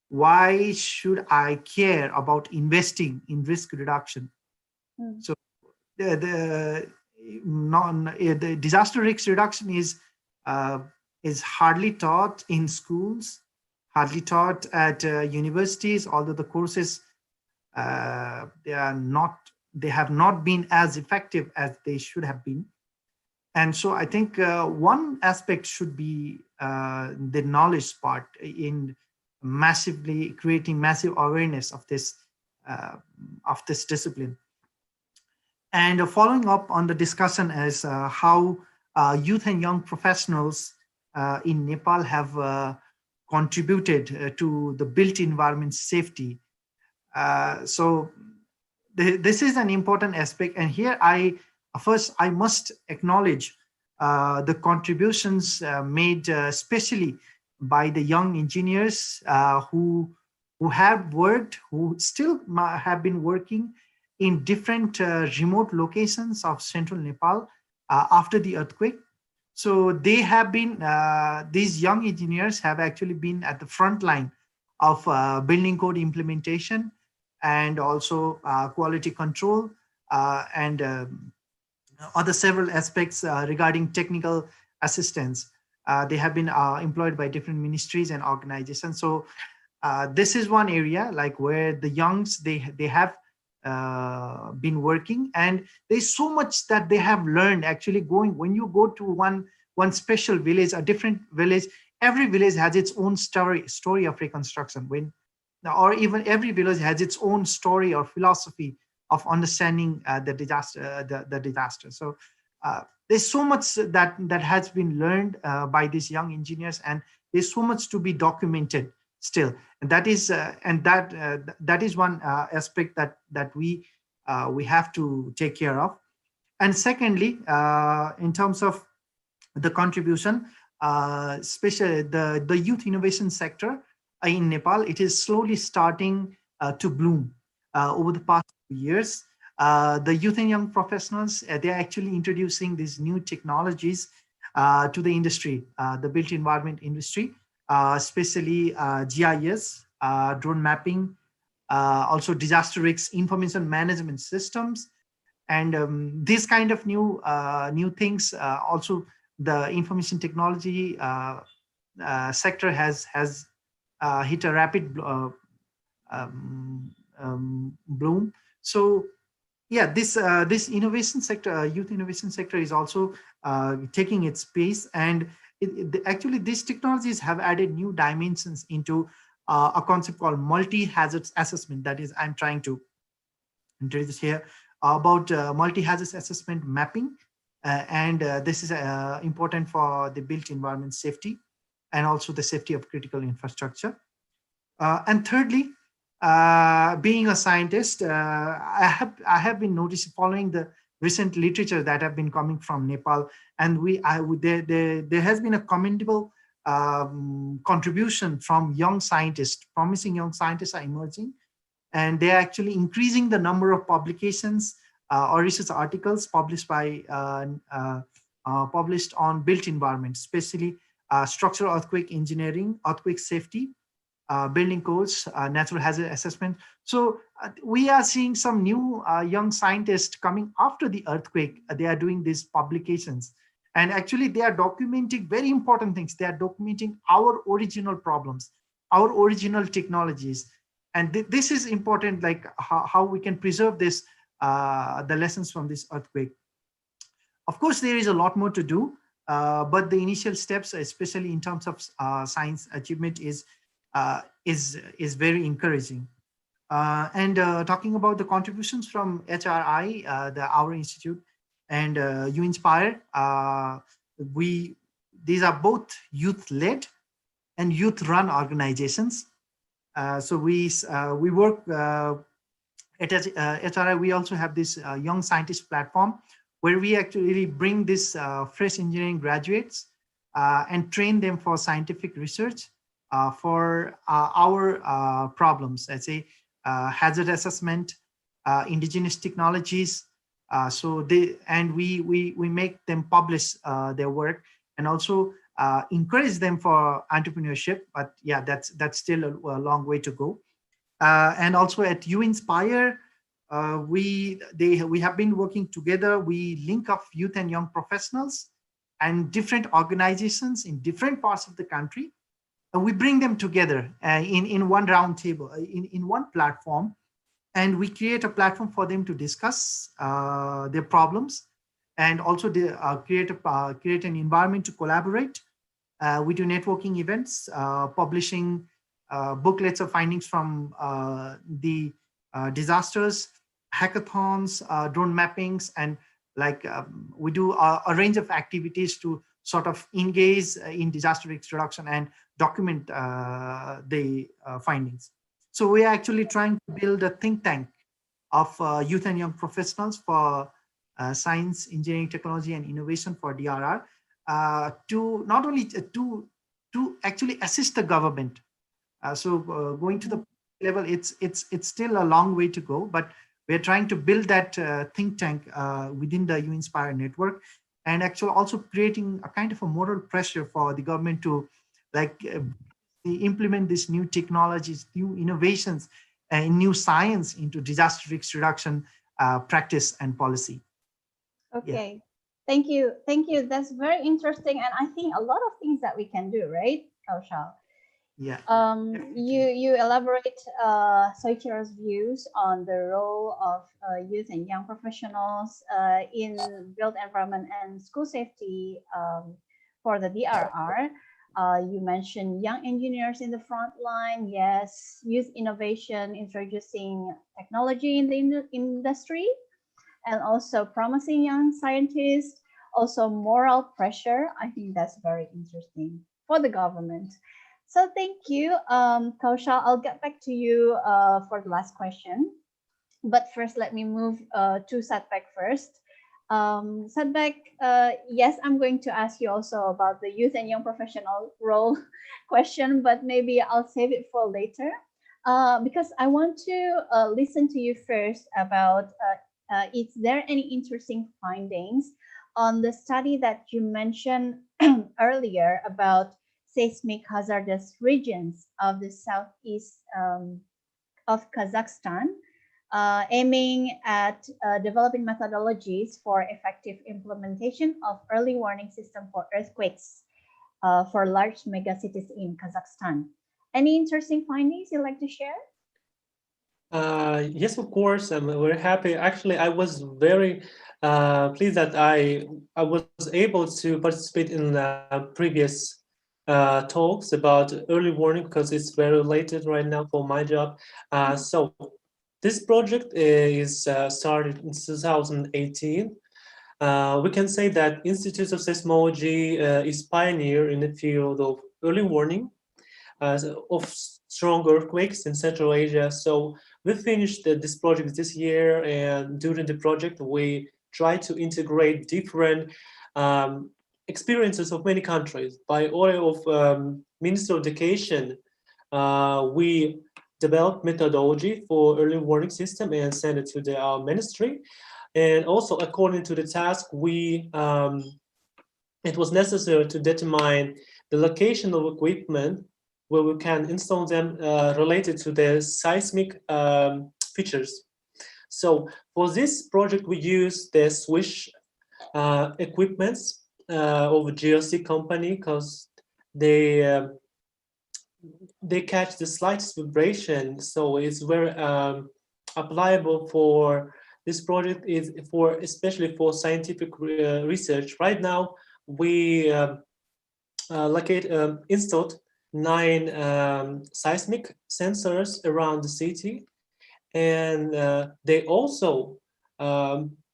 why should I care about investing in risk reduction? So the disaster risk reduction is hardly taught in schools, hardly taught at universities, although the courses they have not been as effective as they should have been. And so I think one aspect should be the knowledge part in massively creating massive awareness of this discipline. And following up on the discussion as how youth and young professionals in Nepal have contributed to the built environment safety. So this is an important aspect. And here I must acknowledge the contributions made especially by the young engineers who have worked, who still have been working in different remote locations of central Nepal after the earthquake. So they have been, these young engineers have actually been at the front line of building code implementation and also quality control and other several aspects regarding technical assistance. They have been employed by different ministries and organizations. So this is one area like where the youngs, they have been working, and there's so much that they have learned actually going. When you go to one special village, a different village, every village has its own story of reconstruction. Or even every village has its own story or philosophy of understanding the disaster. So there's so much that has been learned by these young engineers, and there's so much to be documented still. And that is that is one aspect that we have to take care of. And secondly, in terms of the contribution, especially the youth innovation sector in Nepal, it is slowly starting to bloom over the past few years. The youth and young professionals, they're actually introducing these new technologies to the industry, the built environment industry, especially GIS, drone mapping, also disaster risk information management systems, and these kind of new things. Also, the information technology sector has hit a rapid bloom. So yeah, this innovation sector, youth innovation sector, is also taking its pace, and actually these technologies have added new dimensions into a concept called multi-hazard assessment. That is, I'm trying to introduce here about multi-hazard assessment mapping, and this is important for the built environment safety and also the safety of critical infrastructure. And thirdly, being a scientist, I have been noticing, following the recent literature that have been coming from Nepal, and there has been a commendable contribution from young scientists. Promising young scientists are emerging, and they are actually increasing the number of publications or research articles published on built environment, especially structural earthquake engineering, earthquake safety, building codes, natural hazard assessment. So we are seeing some new young scientists coming after the earthquake. They are doing these publications, and actually they are documenting very important things. They are documenting our original problems, our original technologies, and this is important, like how we can preserve this, the lessons from this earthquake. Of course, there is a lot more to do, but the initial steps, especially in terms of science achievement, is very encouraging. And talking about the contributions from HRI, our institute, and UInspire, these are both youth-led and youth-run organizations. So we work at HRI. We also have this young scientist platform where we actually bring this fresh engineering graduates and train them for scientific research for our problems, let's say hazard assessment, indigenous technologies. So we make them publish their work, and also encourage them for entrepreneurship. But yeah, that's still a long way to go. And also at UInspire, we have been working together. We link up youth and young professionals and different organizations in different parts of the country. And we bring them together in one round table, in one platform, and we create a platform for them to discuss their problems and also create an environment to collaborate. We do networking events, publishing booklets of findings from the disasters, hackathons, drone mappings, and we do a range of activities to sort of engage in disaster risk reduction and document the findings. So we are actually trying to build a think tank of youth and young professionals for science, engineering, technology, and innovation for DRR, to not only to actually assist the government. Going to the level, it's still a long way to go, but we're trying to build that think tank within the U-Inspire network, and actually also creating a kind of a moral pressure for the government to implement these new technologies, new innovations, and new science into disaster risk reduction practice and policy.
Okay. Yeah. Thank you. That's very interesting, and I think a lot of things that we can do, right, Kaushal?
Yeah.
You elaborate Soichira's views on the role of youth and young professionals in built environment and school safety for the DRR. You mentioned young engineers in the front line. Yes, youth innovation, introducing technology in the industry, and also promising young scientists. Also moral pressure. I think that's very interesting for the government. So thank you, Kaushal. I'll get back to you for the last question. But first, let me move to Satbek first. Satbek, yes, I'm going to ask you also about the youth and young professional role question, but maybe I'll save it for later because I want to listen to you first about is there any interesting findings on the study that you mentioned earlier about seismic hazardous regions of the southeast of Kazakhstan, aiming at developing methodologies for effective implementation of early warning system for earthquakes for large megacities in Kazakhstan. Any interesting findings you'd like to share?
Yes, of course. I'm very happy. Actually, I was very pleased that I was able to participate in the previous talks about early warning because it's very related right now for my job. So this project is started in 2018. We can say that Institute of Seismology is pioneer in the field of early warning of strong earthquakes in Central Asia. So we finished this project this year, and during the project, we tried to integrate different experiences of many countries. By order of Minister of Education, we developed methodology for early warning system and sent it to the ministry. And also, according to the task, it was necessary to determine the location of equipment where we can install them related to the seismic features. So for this project, we use the Swiss equipments of a GRC company because they catch the slightest vibration. So it's very applicable for this project, is for especially for scientific research. Right now, we installed 9 seismic sensors around the city, and they also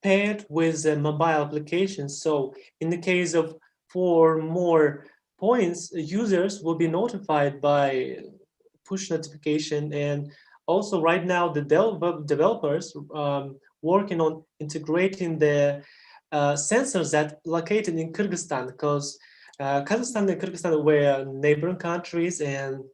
paired with a mobile application. So in the case of 4 more points, users will be notified by push notification. And also right now the developers working on integrating the sensors that located in Kyrgyzstan, because Kazakhstan and Kyrgyzstan were neighboring countries, and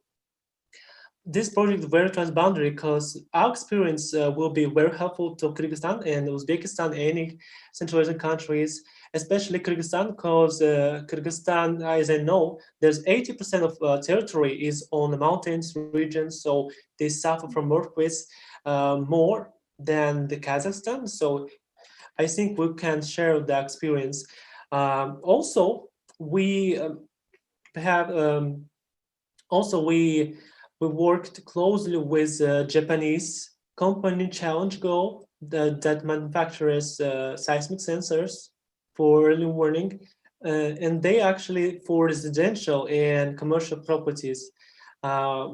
this project is very transboundary because our experience will be very helpful to Kyrgyzstan and Uzbekistan, any Central Asian countries, especially Kyrgyzstan, because Kyrgyzstan, as I know, there's 80% of territory is on the mountains region, so they suffer from earthquakes more than the Kazakhstan. So I think we can share the experience. Also, we worked closely with Japanese company Challenge Go that manufactures seismic sensors. for early warning, and they actually for residential and commercial properties.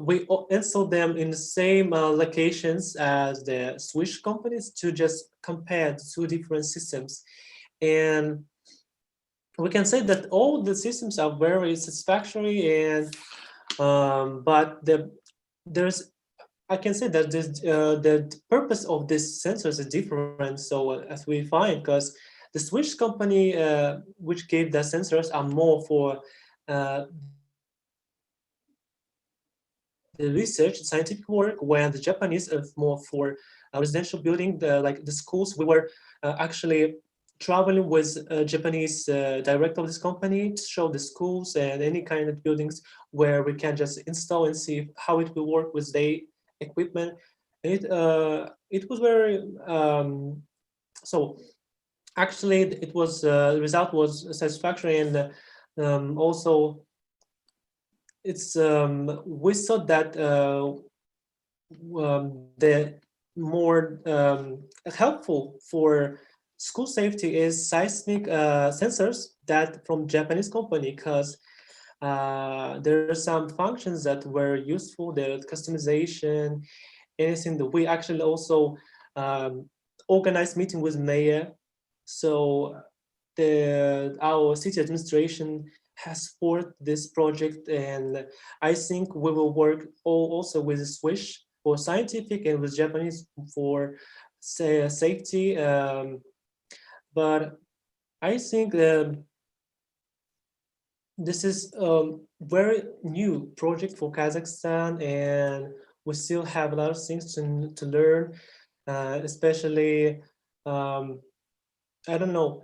We install them in the same locations as the Swiss companies to just compare the two different systems. And we can say that all the systems are very satisfactory, and but there's I can say that the purpose of these sensors is different. So as we find, because the Swiss company which gave the sensors are more for the research, scientific work, where the Japanese are more for residential building, like the schools. We were actually traveling with a Japanese director of this company to show the schools and any kind of buildings where we can just install and see how it will work with the equipment. It was very so actually it was the result was satisfactory, and also it's we saw that the more helpful for school safety is seismic sensors that from Japanese company, because there are some functions that were useful, the customization, anything that we actually also organized meeting with mayor. So our city administration has supported this project, and I think we will work also with the Swiss for scientific and with Japanese for safety. But I think this is a very new project for Kazakhstan, and we still have a lot of things to learn, especially, I don't know,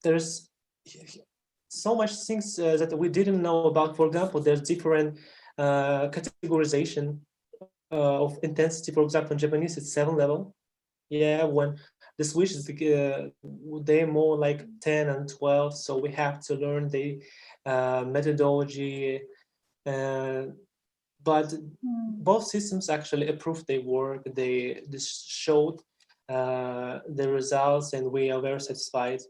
there's so much things that we didn't know about. For example, there's different categorization of intensity. For example, in Japanese, it's 7 level. Yeah, when the Swiss is they're more like 10 and 12. So we have to learn the methodology. But both systems actually approved their work. They showed the results, and we are very satisfied.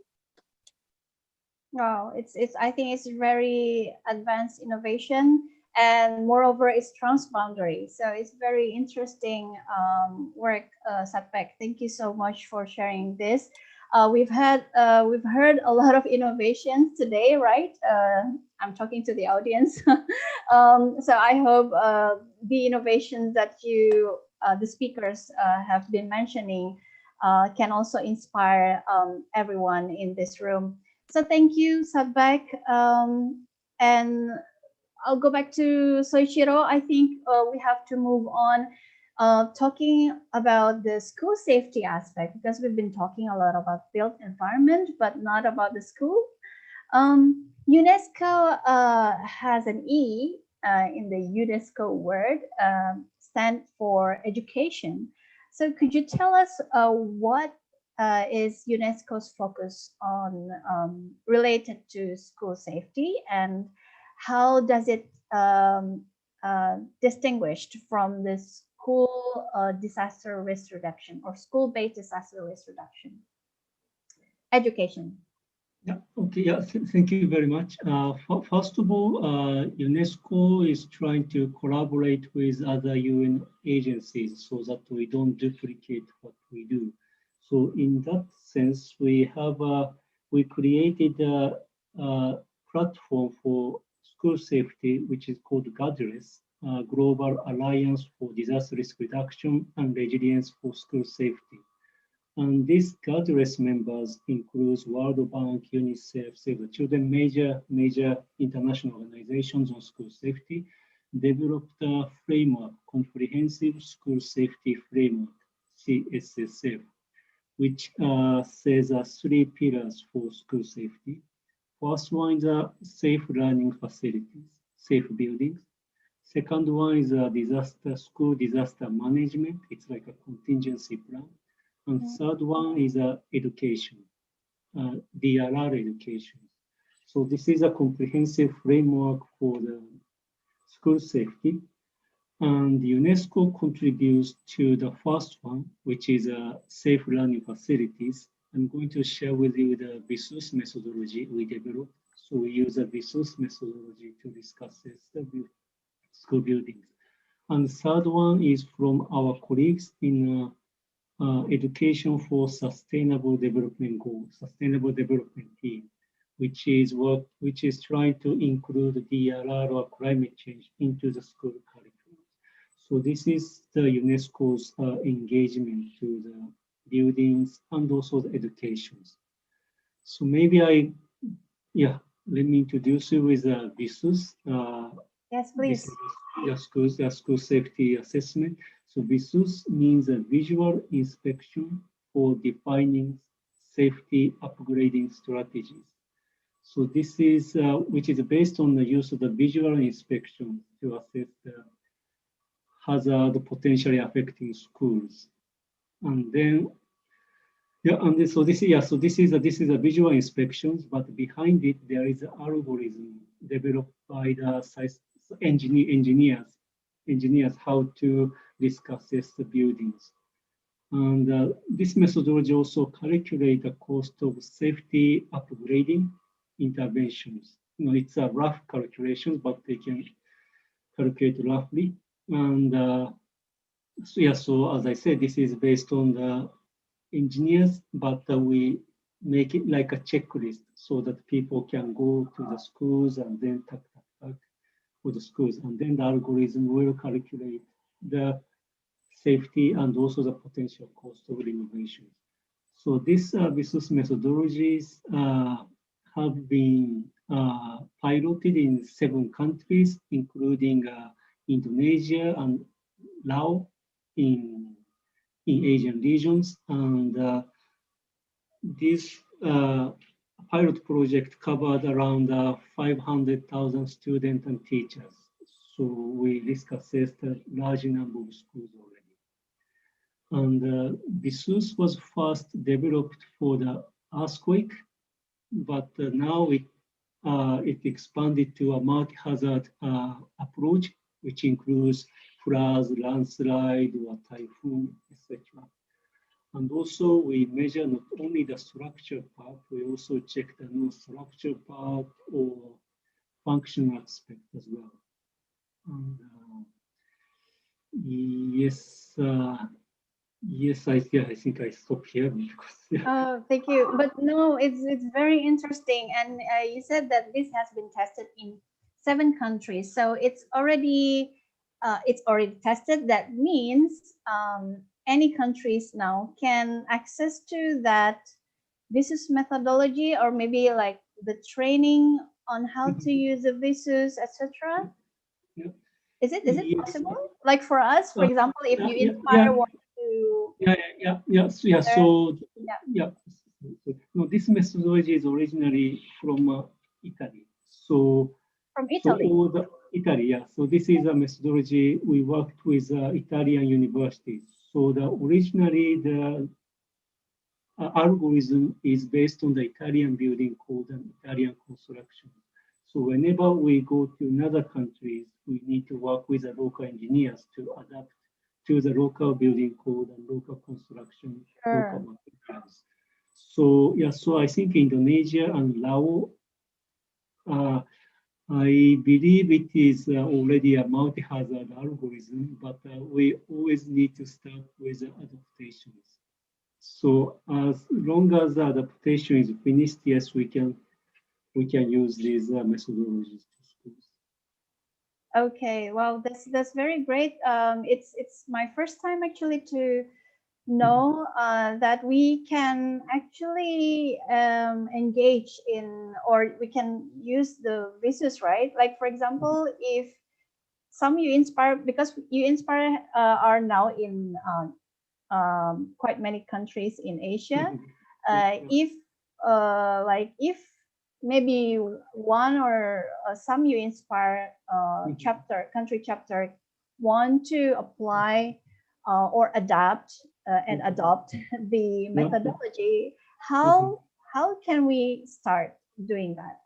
Wow, it's I think it's very advanced innovation, and moreover it's transboundary, so it's very interesting work. Satbek, thank you so much for sharing this. We've heard a lot of innovations today, right? I'm talking to the audience. So I hope the innovations that the speakers have been mentioning can also inspire everyone in this room. So thank you, Satbek. And I'll go back to Soichiro. I think we have to move on talking about the school safety aspect, because we've been talking a lot about built environment, but not about the school. UNESCO has an E in the UNESCO word, stand for education. So could you tell us what is UNESCO's focus on related to school safety, and how does it distinguished from the school disaster risk reduction or school-based disaster risk reduction? Education.
Yeah, okay, yeah, thank you very much. First of all, UNESCO is trying to collaborate with other UN agencies so that we don't duplicate what we do. So in that sense, we created a platform for school safety, which is called GADRES, Global Alliance for Disaster Risk Reduction and Resilience for School Safety. And these GADRES members includes World Bank, UNICEF, Save the Children, major international organizations on school safety, developed a framework, Comprehensive School Safety Framework, CSSF, which says 3 pillars for school safety. First one is safe learning facilities, safe buildings. Second one is school disaster management. It's like a contingency plan. And third one is education, DRR education. So this is a comprehensive framework for the school safety. And UNESCO contributes to the first one, which is safe learning facilities. I'm going to share with you the BISUS methodology we developed. So we use a BISUS methodology to discuss the school buildings. And the third one is from our colleagues in Education for Sustainable Development Goals, Sustainable Development Team, which is trying to include DRR or climate change into the school curriculum. So this is the UNESCO's engagement to the buildings and also the educations. So maybe let me introduce you with BISUS.
Yes, please.
School safety assessment. So BISUS means a visual inspection for defining safety upgrading strategies. So this is which is based on the use of the visual inspection to assess the hazard potentially affecting schools. And then so this is a visual inspections, but behind it there is an algorithm developed by the engineers how to risk assess the buildings. And this methodology also calculates the cost of safety upgrading interventions. It's a rough calculation, but they can calculate roughly. And so as I said, this is based on the engineers, but we make it like a checklist so that people can go to the schools and then tack for the schools, and then the algorithm will calculate the safety and also the potential cost of renovation. So these BISUS methodologies have been piloted in 7 countries, including Indonesia and Laos in Asian regions. And this pilot project covered around 500,000 students and teachers. So we risk assessed a large number of schools already. And BISUS was first developed for the earthquake, but now it expanded to a multi-hazard approach, which includes floods, landslide, or typhoon, etc. And also we measure not only the structure part, we also check the non-structure part or functional aspect as well. And I think I stop here because.
Oh, thank you. But no, it's very interesting. And you said that this has been tested in 7 countries, so it's already tested. That means any countries now can access to that BISUS methodology, or maybe like the training on how to use the BISUS, etc.
Yeah.
Is it possible? Like for us, for example, if you inspire one to.
No, this methodology is originally from Italy. So
from Italy.
So Italy, yeah. So this is a methodology we worked with Italian universities. So originally the algorithm is based on the Italian building code and Italian construction. So whenever we go to another countries, we need to work with the local engineers to adapt to the local building code and local construction, local materials. So so I think Indonesia and Laos, I believe it is already a multi-hazard algorithm, but we always need to start with adaptations. So as long as the adaptation is finished, yes, we can use these methodologies to schools.
Okay, wow, that's very great. It's my first time actually to know that we can actually engage in, or we can use the BISUS, right? Like for example, if some you inspire, because you inspire are now in quite many countries in Asia. If maybe one or some you inspire country chapter want to apply or adapt and adopt the methodology, how can we start doing that?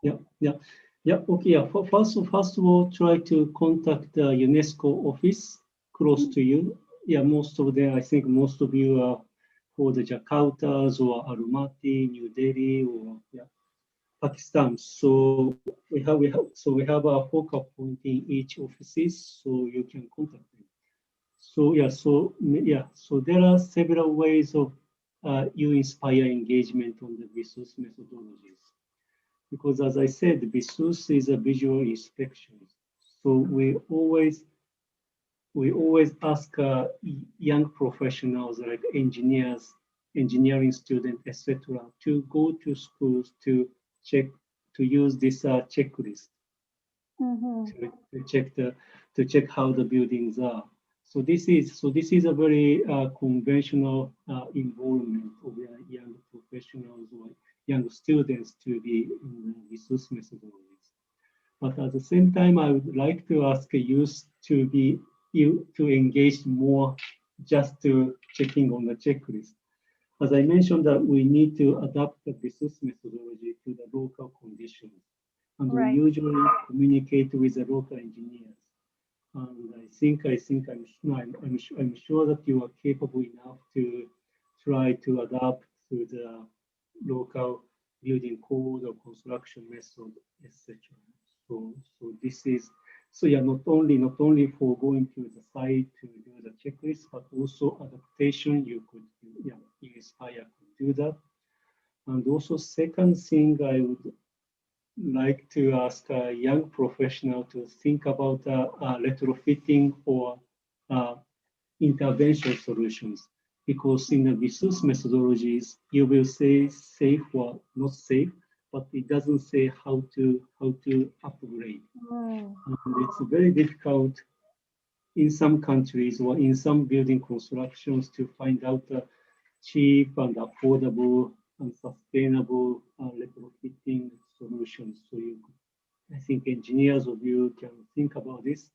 Okay. First of all, try to contact the UNESCO office close to you. Yeah, most of them, I think most of you are for the Jakartas or Almaty, New Delhi, or Pakistan. So we have a focal point in each offices, so you can contact them. So there are several ways of you inspire engagement on the BISUS methodologies. Because as I said, BISUS is a visual inspection. So we always ask young professionals like engineers, engineering students, etc., to go to schools to use this checklist to check how the buildings are. So this is a very conventional involvement of young professionals or young students to be in the resource methodologies. But at the same time, I would like to ask youth to engage more just to checking on the checklist. As I mentioned, that we need to adapt the business methodology to the local conditions. And we usually communicate with the local engineers. And I'm sure that you are capable enough to try to adapt to the local building code or construction method, etc. So this is not only for going to the site to do the checklist, but also adaptation. You could Inspire could do that. And also second thing, I would like to ask a young professional to think about retrofitting or intervention solutions, because in the business methodologies you will say safe or not safe, but it doesn't say how to upgrade. And it's very difficult in some countries or in some building constructions to find out cheap and affordable and sustainable retrofitting solutions. So I think engineers of you can think about this.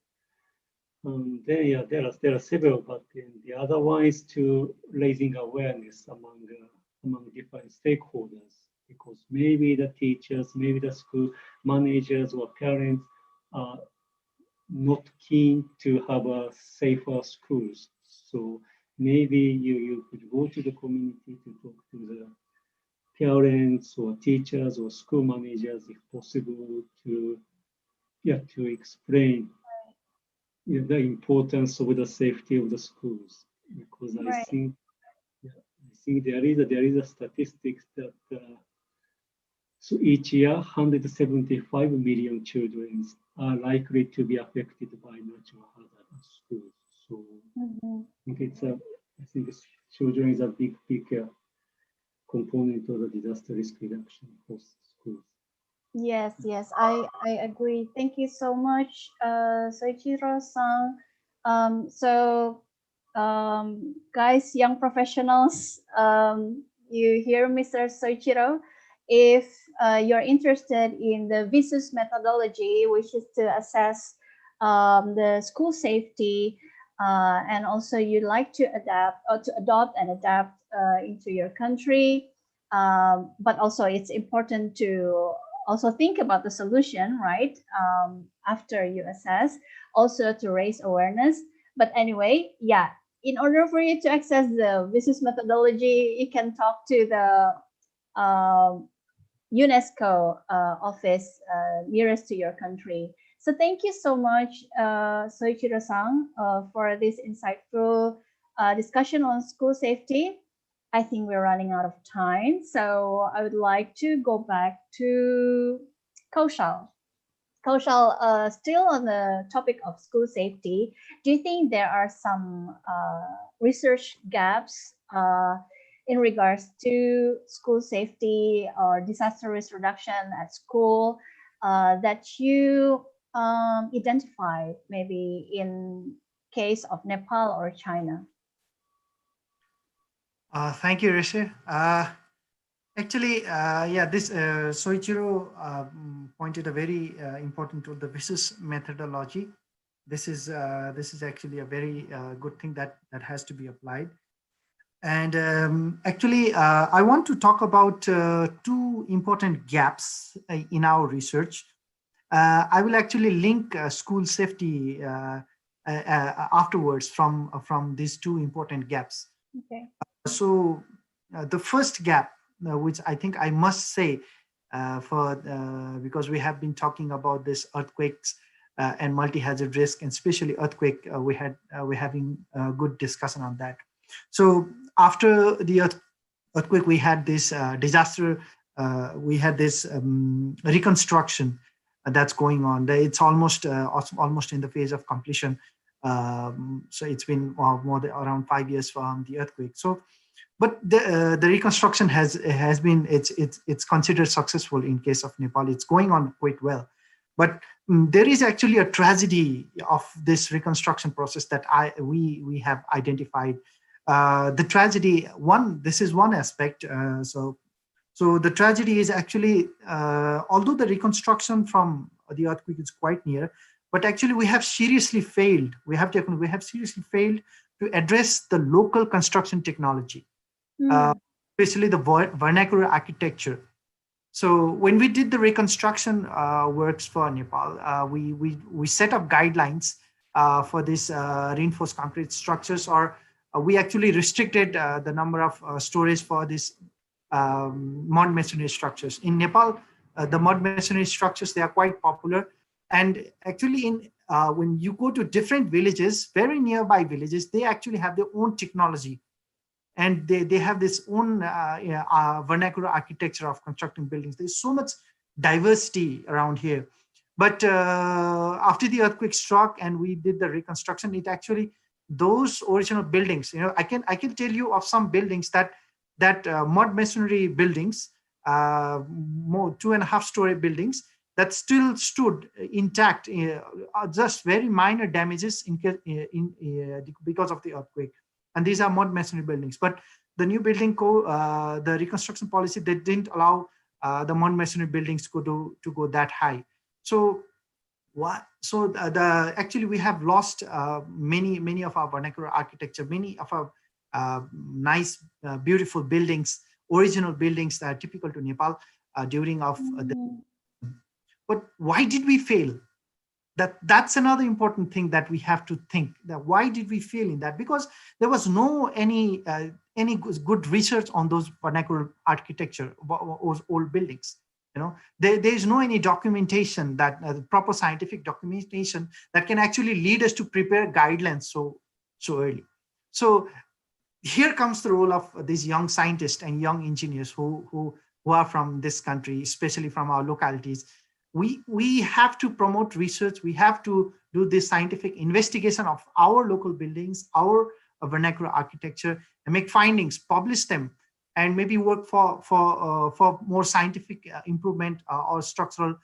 Then there are several, but the other one is to raising awareness among different stakeholders, because maybe the teachers, maybe the school managers or parents are not keen to have a safer schools. So maybe you could go to the community to talk to the parents or teachers or school managers, if possible, to explain the importance of the safety of the schools. Because I think there is a statistics that so each year 175 million children are likely to be affected by natural hazard at schools. So I think children is a big component of the disaster risk reduction for schools.
Yes, I agree. Thank you so much, Soichiro-san. Guys, young professionals, you hear Mr. Soichiro. If you're interested in the VISUS methodology, which is to assess the school safety, and also you'd like to adopt and adapt into your country, but also it's important to also think about the solution, right? After you assess, also to raise awareness. But anyway, in order for you to access the VISUS methodology, you can talk to the UNESCO office nearest to your country. So thank you so much, Soichiro-san, for this insightful discussion on school safety. I think we're running out of time, so I would like to go back to Kaushal. Kaushal, still on the topic of school safety, do you think there are some research gaps in regards to school safety or disaster risk reduction at school that you identified, maybe in case of Nepal or China?
Thank you, Rishi. Actually, this Soichiro pointed a very important to the VISUS methodology. This is actually a very good thing that has to be applied. And actually, I want to talk about two important gaps in our research. I will actually link school safety afterwards from these two important gaps.
Okay.
So the first gap, which I think I must say, because we have been talking about this earthquakes and multi-hazard risk, and especially earthquake, we're having a good discussion on that. So after the earthquake, we had this disaster. We had this reconstruction that's going on. It's almost in the phase of completion. So it's been more than around 5 years from the earthquake. So, but the reconstruction has been it's considered successful in case of Nepal. It's going on quite well, but there is actually a tragedy of this reconstruction process that we have identified. The tragedy, this is one aspect. So the tragedy is actually, although the reconstruction from the earthquake is quite near, but actually we have seriously failed. We have seriously failed to address the local construction technology, especially the vernacular architecture. So when we did the reconstruction works for Nepal, we set up guidelines for this reinforced concrete structures, or we actually restricted the number of storage for this mud masonry structures. In Nepal, the mud masonry structures, they are quite popular. And actually when you go to different villages, very nearby villages, they actually have their own technology. And they have this own vernacular architecture of constructing buildings. There's so much diversity around here. But after the earthquake struck and we did the reconstruction, it actually, those original buildings, I can tell you of some buildings that mud masonry buildings, more 2.5-story buildings that still stood intact, just very minor damages because of the earthquake. And these are mud masonry buildings. But the new building code, the reconstruction policy, they didn't allow the mud masonry buildings to go that high. So actually we have lost many of our vernacular architecture, many of our nice, beautiful buildings, original buildings that are typical to Nepal during But why did we fail? That's another important thing that we have to think. That why did we fail in that? Because there was no any good research on those vernacular architecture, those old buildings. There is no any documentation, that proper scientific documentation that can actually lead us to prepare guidelines so early. So here comes the role of these young scientists and young engineers who are from this country, especially from our localities. We have to promote research. We have to do this scientific investigation of our local buildings, our vernacular architecture, and make findings, publish them, and maybe work for more scientific improvement or structural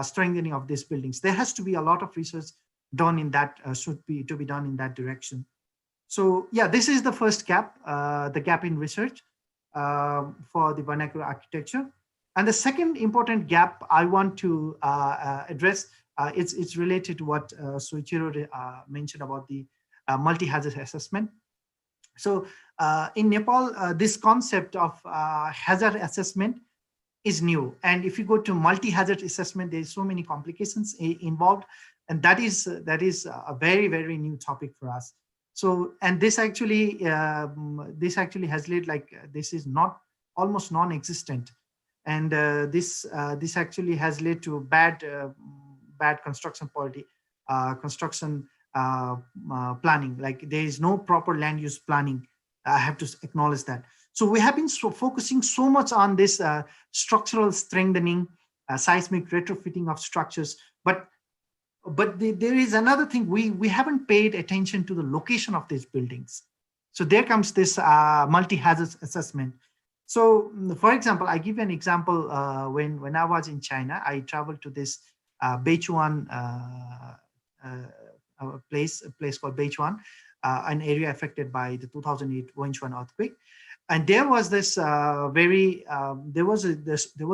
strengthening of these buildings. There has to be a lot of research done in that, to be done in that direction. So yeah, this is the first gap, the gap in research for the vernacular architecture. And the second important gap I want to address, it's related to what Soichiro mentioned about the multi-hazard assessment. So in Nepal, this concept of hazard assessment is new. And if you go to multi-hazard assessment, there's so many complications involved. And that is a very, very new topic for us. So, and this actually has led, this is almost non-existent. And this actually has led to bad construction quality, construction planning. Like there is no proper land use planning. I have to acknowledge that. So we have been focusing so much on this structural strengthening, seismic retrofitting of structures, but there is another thing. We haven't paid attention to the location of these buildings. So there comes this multi-hazard assessment. So, for example, I give you an example. When I was in China, I traveled to this Beichuan place called Beichuan, an area affected by the 2008 Wenchuan earthquake. And there was this there was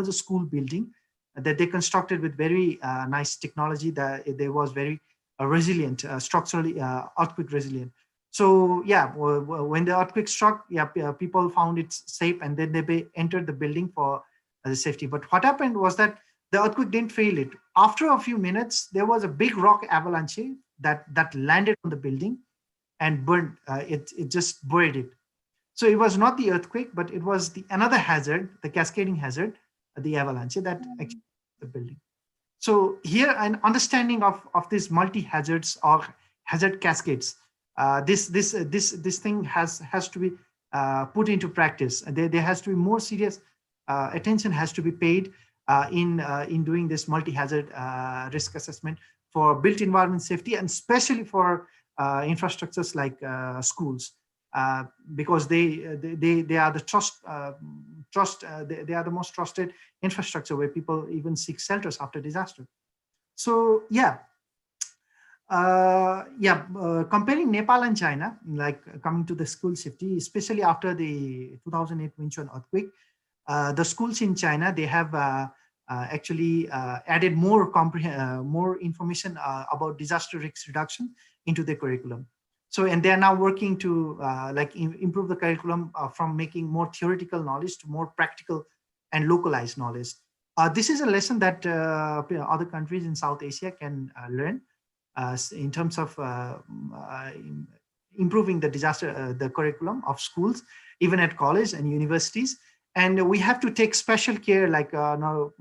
a school building that they constructed with very nice technology, that they was very resilient, structurally earthquake resilient. So yeah, when the earthquake struck, people found it safe, and then they entered the building for the safety. But what happened was that the earthquake didn't fail it. After a few minutes, there was a big rock avalanche that landed on the building and burned. It just buried it. So it was not the earthquake, but it was another hazard, the cascading hazard, the avalanche that actually the building. So here, an understanding of these multi-hazards or hazard cascades. This thing has to be put into practice. There has to be more serious attention has to be paid in doing this multi-hazard risk assessment for built environment safety, and especially for infrastructures like schools, because they are the they are the most trusted infrastructure where people even seek shelters after disaster. So comparing Nepal and China, like coming to the school safety, especially after the 2008 Wenchuan earthquake, the schools in China, they have actually added more information about disaster risk reduction into their curriculum. So, and they are now working to improve the curriculum from making more theoretical knowledge to more practical and localized knowledge. This is a lesson that other countries in South Asia can learn in terms of improving the curriculum of schools, even at college and universities. And we have to take special care, like not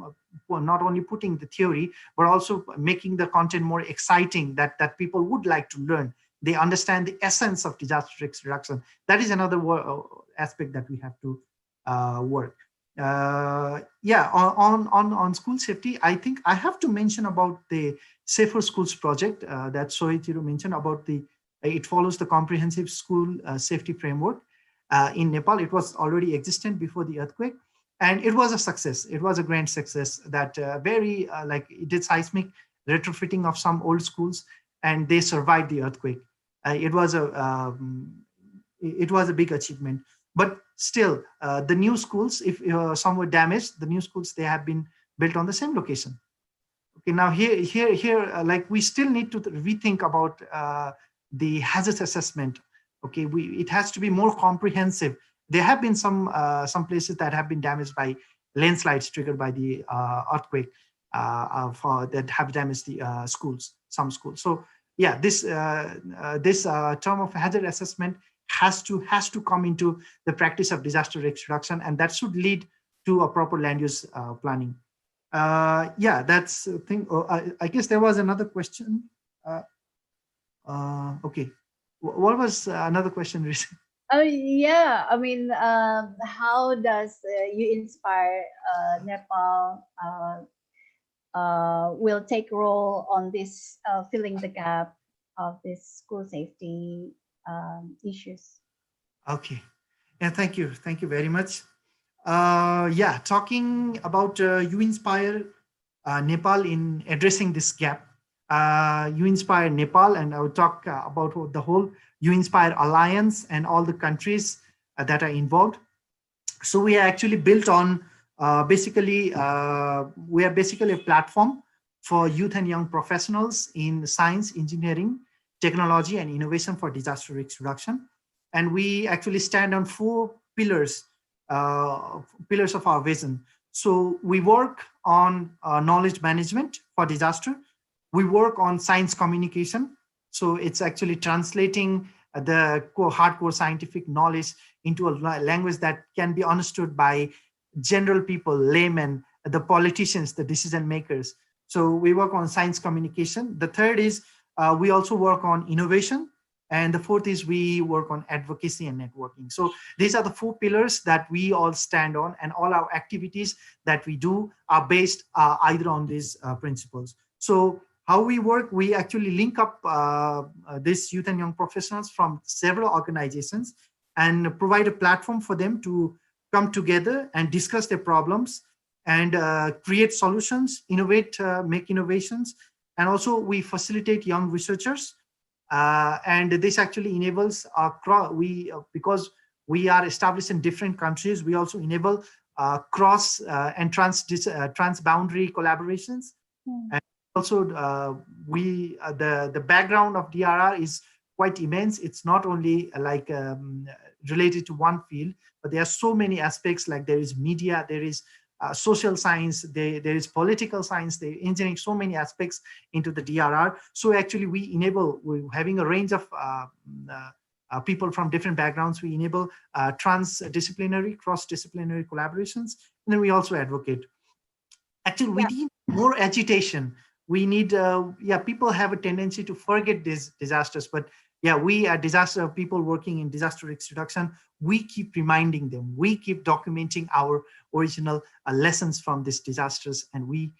only putting the theory, but also making the content more exciting that people would like to learn. They understand the essence of disaster risk reduction. That is another aspect that we have to work. On school safety, I think I have to mention about the Safer Schools project that Soichiro mentioned about it follows the comprehensive school safety framework. In Nepal, it was already existent before the earthquake, and it was a success. It was a grand success that it did seismic retrofitting of some old schools, and they survived the earthquake. It was a big achievement. But still, the new schools, if some were damaged, the new schools, they have been built on the same location. Okay, now here, like we still need to rethink about the hazard assessment. Okay, it has to be more comprehensive. There have been some places that have been damaged by landslides triggered by the earthquake that have damaged the some schools. So yeah, this term of hazard assessment has to come into the practice of disaster risk reduction, and that should lead to a proper land use planning. That's the thing. I guess there was another question. Okay. What was another question, Rishi?
Oh yeah, I mean, how does you inspire Nepal will take role on this filling the gap of this school safety issues?
Okay, yeah, thank you very much. Talking about you inspire Nepal in addressing this gap. You inspire Nepal, and I will talk about the whole You Inspire Alliance and all the countries that are involved. So we are actually built on we are basically a platform for youth and young professionals in science, engineering, technology, and innovation for disaster risk reduction. And we actually stand on 4 pillars of our vision. So we work on knowledge management for disaster. We work on science communication. So it's actually translating the hardcore scientific knowledge into a language that can be understood by general people, laymen, the politicians, the decision makers. So we work on science communication. The third is we also work on innovation. And the fourth is we work on advocacy and networking. So these are the 4 pillars that we all stand on, and all our activities that we do are based either on these principles. So how we work, we actually link up these youth and young professionals from several organizations and provide a platform for them to come together and discuss their problems and create solutions, innovate, make innovations. And also we facilitate young researchers. And this actually enables because we are established in different countries, we also enable cross and trans-boundary collaborations. And also, the background of DRR is quite immense. It's not only related to one field, but there are so many aspects. Like there is media, there is social science, there is political science, there engineering, so many aspects into the DRR. So actually we enable, we're having a range of people from different backgrounds. We enable transdisciplinary, cross-disciplinary collaborations, and then we also advocate. Actually, we need more agitation. We need, people have a tendency to forget these disasters, but we are disaster people working in disaster risk reduction. We keep reminding them. We keep documenting our original lessons from these disasters, and we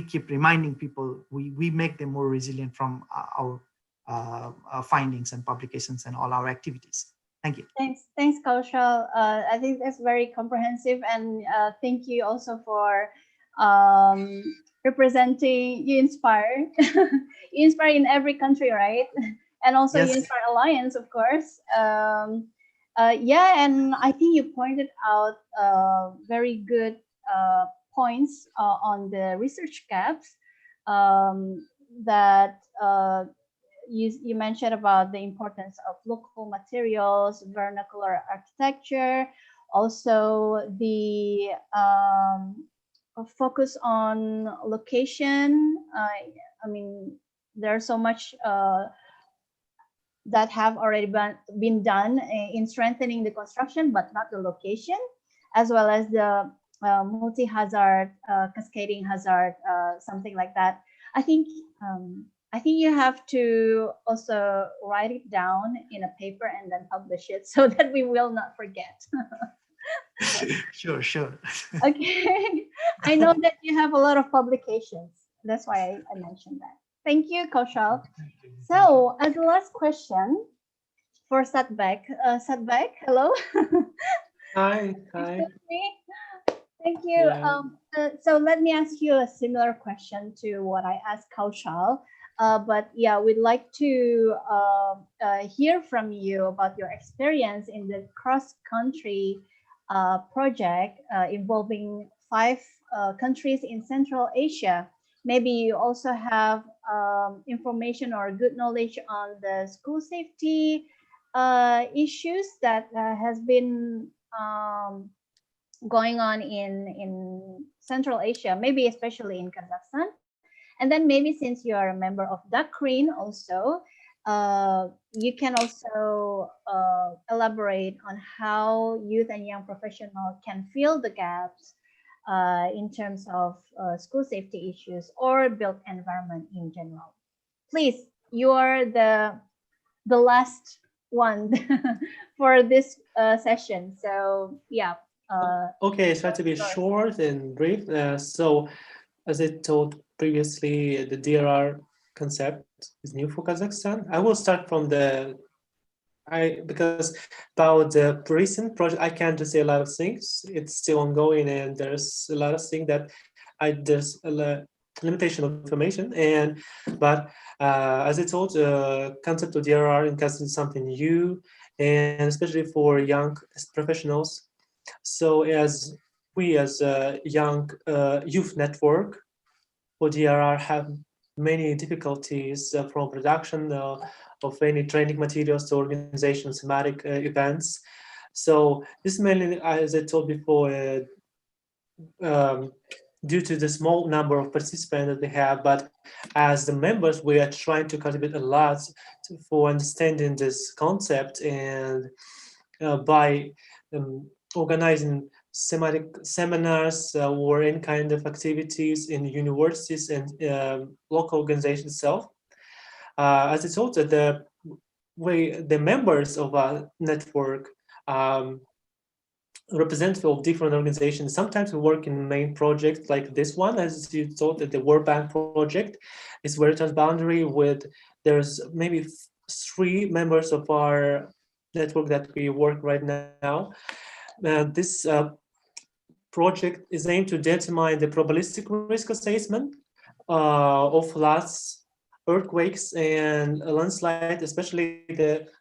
keep reminding people. We make them more resilient from our findings and publications and all our activities. Thank you.
Thanks, Kaushal. I think that's very comprehensive, and thank you also for representing. You inspire, you inspire in every country, right? And also you inspire Alliance, of course. And I think you pointed out very good points on the research gaps that. You mentioned about the importance of local materials, vernacular architecture, also the focus on location. I mean, there's so much that have already been done in strengthening the construction, but not the location, as well as the multi-hazard, cascading hazard, something like that. I think you have to also write it down in a paper and then publish it so that we will not forget.
Sure.
Okay. I know that you have a lot of publications. That's why I mentioned that. Thank you, Kaushal. So as the last question for Satbek. Satbek, hello.
Hi.
Thank you.
Yeah.
So let me ask you a similar question to what I asked Kaushal. But we'd like to hear from you about your experience in the cross-country project involving 5 countries in Central Asia. Maybe you also have information or good knowledge on the school safety issues that has been going on in Central Asia, maybe especially in Kazakhstan. And then maybe since you are a member of DACRIN also, you can also elaborate on how youth and young professionals can fill the gaps in terms of school safety issues or built environment in general. Please, you are the last one for this session. So
Okay, try to be short and brief. So, as I told previously, the DRR concept is new for Kazakhstan. I will start from because about the recent project, I can't just say a lot of things. It's still ongoing, and there's a lot of things that there's a limitation of information. But as I told, the concept of DRR in Kazakhstan is something new, and especially for young professionals. So as we as a young youth network for DRR have many difficulties from production of any training materials to organization thematic events. So this mainly, as I told before, due to the small number of participants that we have, but as the members, we are trying to contribute a lot for understanding this concept, and by organizing thematic seminars or any kind of activities in universities and local organizations itself. As I told you, the members of our network, representative of different organizations. Sometimes we work in main projects like this one, as you told, that the World Bank project is very transboundary with, there's maybe 3 members of our network that we work right now. This project is aimed to determine the probabilistic risk assessment of floods, earthquakes, and landslide, especially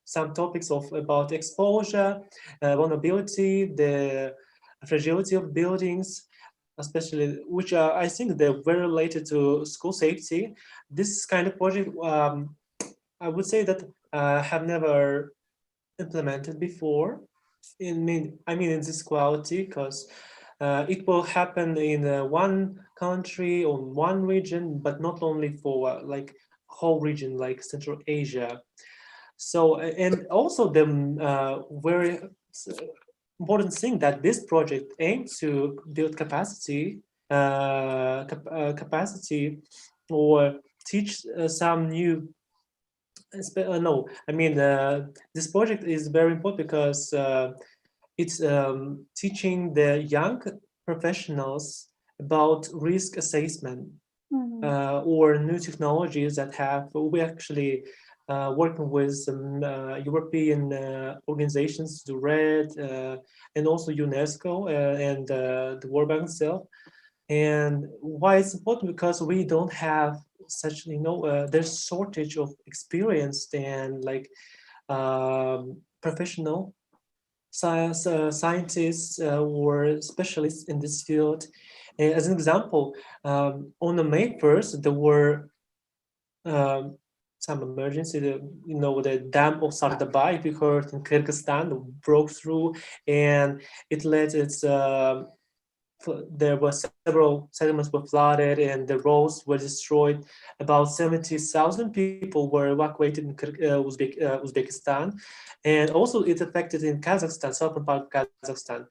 some topics about exposure, vulnerability, the fragility of buildings, especially, which are, I think they're very related to school safety. This kind of project, I would say that have never implemented before in this quality, because it will happen in one country or one region, but not only for like whole region like Central Asia. So, and also the very important thing that this project aims to build capacity, capacity, or teach some new. No, I mean this project is very important because it's teaching the young professionals about risk assessment or new technologies that have. We actually working with some European organizations, the RED, and also UNESCO and the World Bank itself. And why it's important? Because we don't have such, there's shortage of experienced and like professional scientists or specialists in this field. As an example, on the May 1st, there were some emergency, the dam of Sardabai, if you heard, in Kyrgyzstan, broke through, and it led its there were several settlements were flooded and the roads were destroyed. About 70,000 people were evacuated in Uzbekistan, and also it affected in Kazakhstan, southern part of Kazakhstan.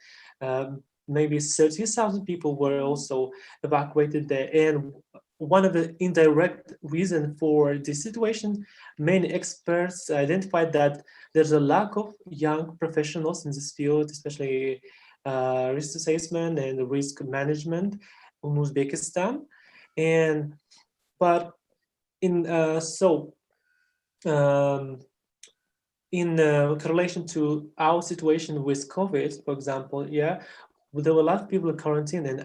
Maybe 30,000 people were also evacuated there. And one of the indirect reasons for this situation, many experts identified that there's a lack of young professionals in this field, especially risk assessment and risk management in Uzbekistan. But in in correlation to our situation with COVID, for example, there were a lot of people in quarantine, and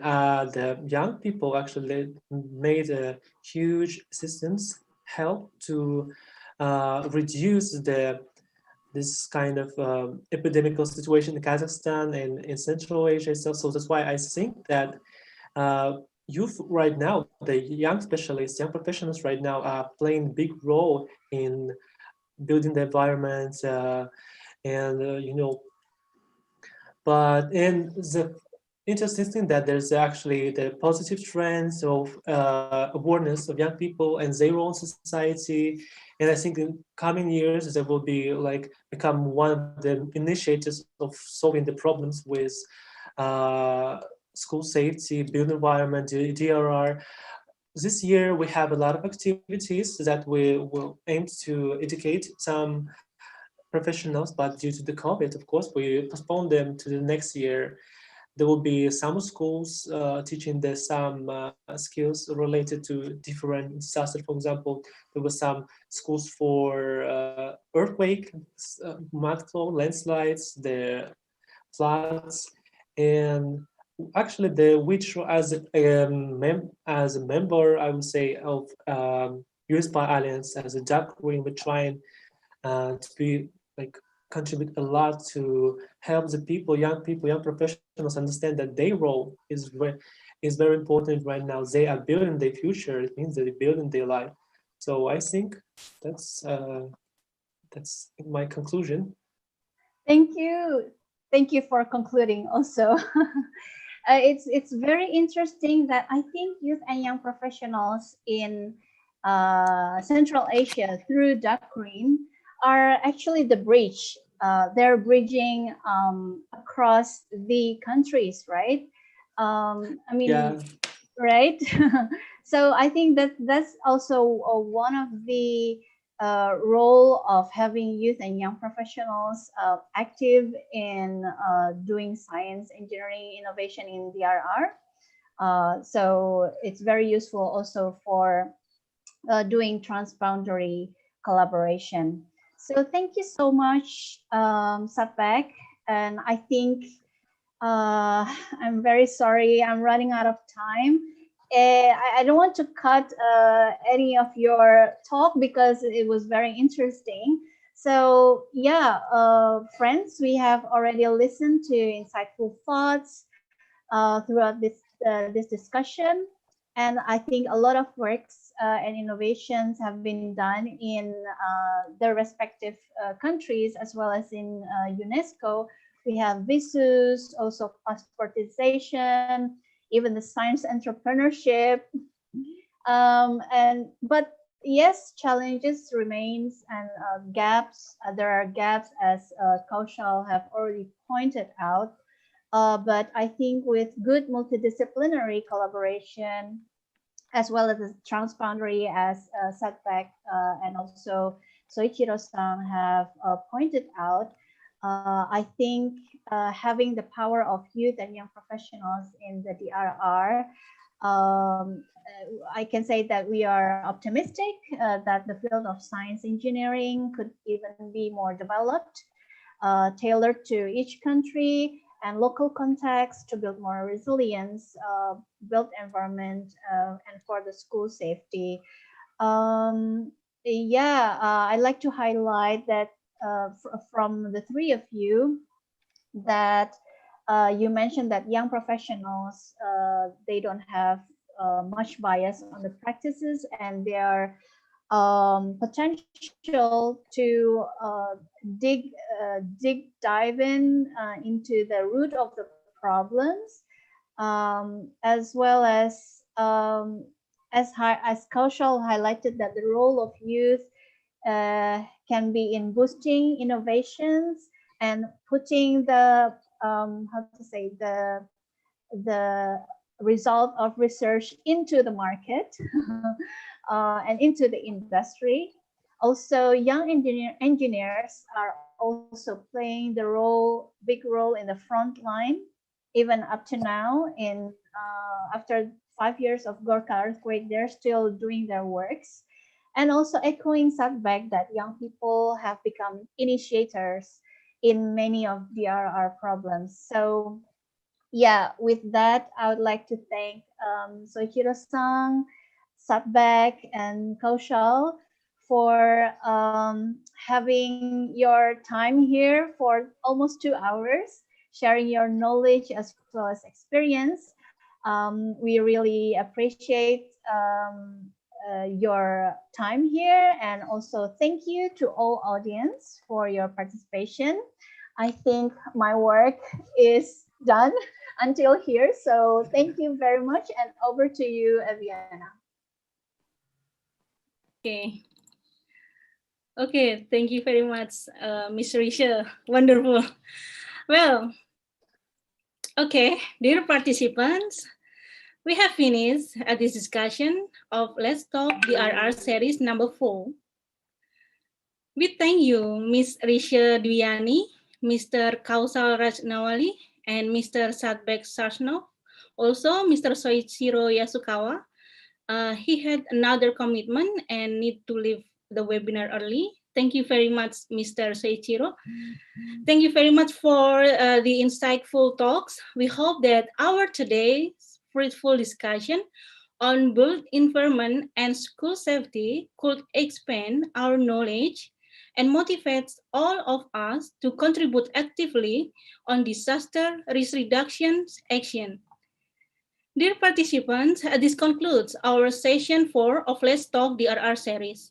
the young people actually made a huge assistance, help to reduce this kind of epidemical situation in Kazakhstan and in Central Asia itself. So that's why I think that youth right now, the young specialists, young professionals right now are playing a big role in building the environment and the interesting thing that there's actually the positive trends of awareness of young people and their role in society. And I think in coming years, there will be become one of the initiators of solving the problems with school safety, build environment, DRR. This year, we have a lot of activities that we will aim to educate some professionals, but due to the COVID, of course, we postponed them to the next year. There will be some schools teaching some skills related to different disasters. For example, there were some schools for earthquake, mudflow, landslides, the floods, and actually which as a member, I would say, of US Alliance as a DAC, we're trying to be contribute a lot to help the young professionals understand that their role is very important right now. They are building their future. It means they're building their life. So I think that's my conclusion.
Thank you for concluding also. It's very interesting that I think youth and young professionals in Central Asia through Duck Green are actually the bridge. They're bridging across the countries, right? Right? So I think that's also one of the role of having youth and young professionals active in doing science, engineering, innovation in DRR. So it's very useful also for doing transboundary collaboration. So thank you so much, Satbek. And I think I'm very sorry, I'm running out of time. I don't want to cut any of your talk because it was very interesting. So yeah, friends, we have already listened to insightful thoughts throughout this discussion. And I think a lot of works and innovations have been done in their respective countries as well as in UNESCO we have visus, also passportization, even the science entrepreneurship. But yes, challenges remains and gaps. There are gaps, as Kaushal have already pointed out. But I think with good multidisciplinary collaboration, as well as the transboundary, as Setback and also Soichiro-san have pointed out, I think having the power of youth and young professionals in the DRR, I can say that we are optimistic that the field of science engineering could even be more developed, tailored to each country and local context to build more resilience, built environment, and for the school safety. I'd like to highlight that from the three of you, that you mentioned that young professionals, they don't have much bias on the practices, and they are potential to dive in into the root of the problems, as well as Kaushal highlighted, that the role of youth can be in boosting innovations and putting the the result of research into the market and into the industry. Also, young engineers are also playing the big role in the front line, even up to now. After 5 years of Gorkha earthquake, they're still doing their works. And also echoing Setback, that young people have become initiators in many of DRR problems. So yeah, with that, I would like to thank Soichiro-san, Setback, and Kaushal for having your time here for almost 2 hours, sharing your knowledge as well as experience. We really appreciate your time here, and also thank you to all audience for your participation. I think my work is done until here, so thank you very much, and over to you, Aviana.
Okay, thank you very much, Ms. Risha. Wonderful. Well, okay, dear participants, we have finished this discussion of Let's Talk DRR series number 4. We thank you, Ms. Risha Dwiani, Mr. Kaushal Rajnawali, and Mr. Setback Sarsno. Also, Mr. Soichiro Yasukawa. He had another commitment and need to leave the webinar early. Thank you very much, Mr. Soichiro. Thank you very much for the insightful talks. We hope that our today's fruitful discussion on built environment and school safety could expand our knowledge and motivates all of us to contribute actively on disaster risk reduction action. Dear participants, this concludes our session 4 of Let's Talk DRR series.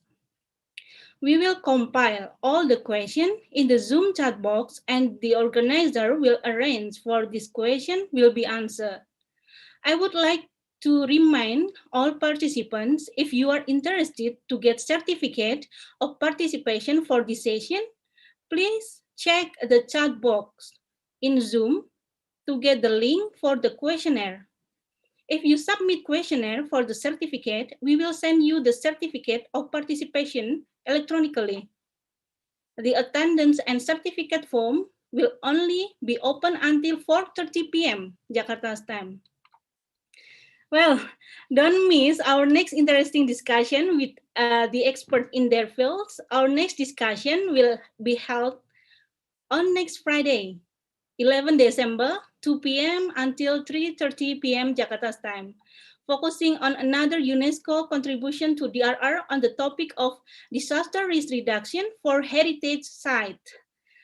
We will compile all the questions in the Zoom chat box, and the organizer will arrange for this question will be answered. I would like to remind all participants, if you are interested to get certificate of participation for this session, please check the chat box in Zoom to get the link for the questionnaire. If you submit questionnaire for the certificate, we will send you the certificate of participation electronically. The attendance and certificate form will only be open until 4:30 p.m. Jakarta's time. Well, don't miss our next interesting discussion with the expert in their fields. Our next discussion will be held on next Friday, 11 December, 2 p.m. until 3:30 p.m. Jakarta's time, focusing on another UNESCO contribution to DRR on the topic of disaster risk reduction for heritage site,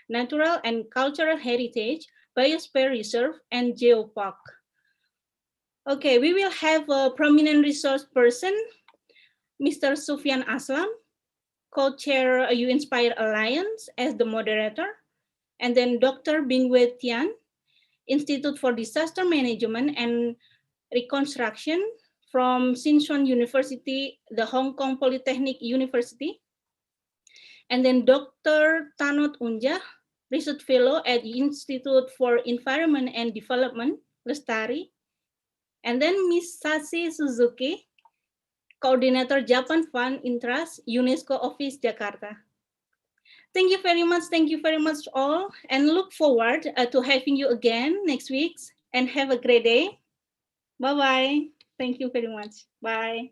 natural and cultural heritage, biosphere reserve, and geopark. Okay, we will have a prominent resource person, Mr. Sufyan Aslam, co-chair You Inspire Alliance, as the moderator. And then Dr. Bingwei Tian, Institute for Disaster Management and Reconstruction from Sichuan University, the Hong Kong Polytechnic University. And then Dr. Tanot Unja, Research Fellow at the Institute for Environment and Development, Lestari. And then Ms. Sasi Suzuki, Coordinator Japan Fund Interest, UNESCO Office, Jakarta. Thank you very much. Thank you very much all, and look forward to having you again next week, and have a great day. Bye-bye. Thank you very much. Bye.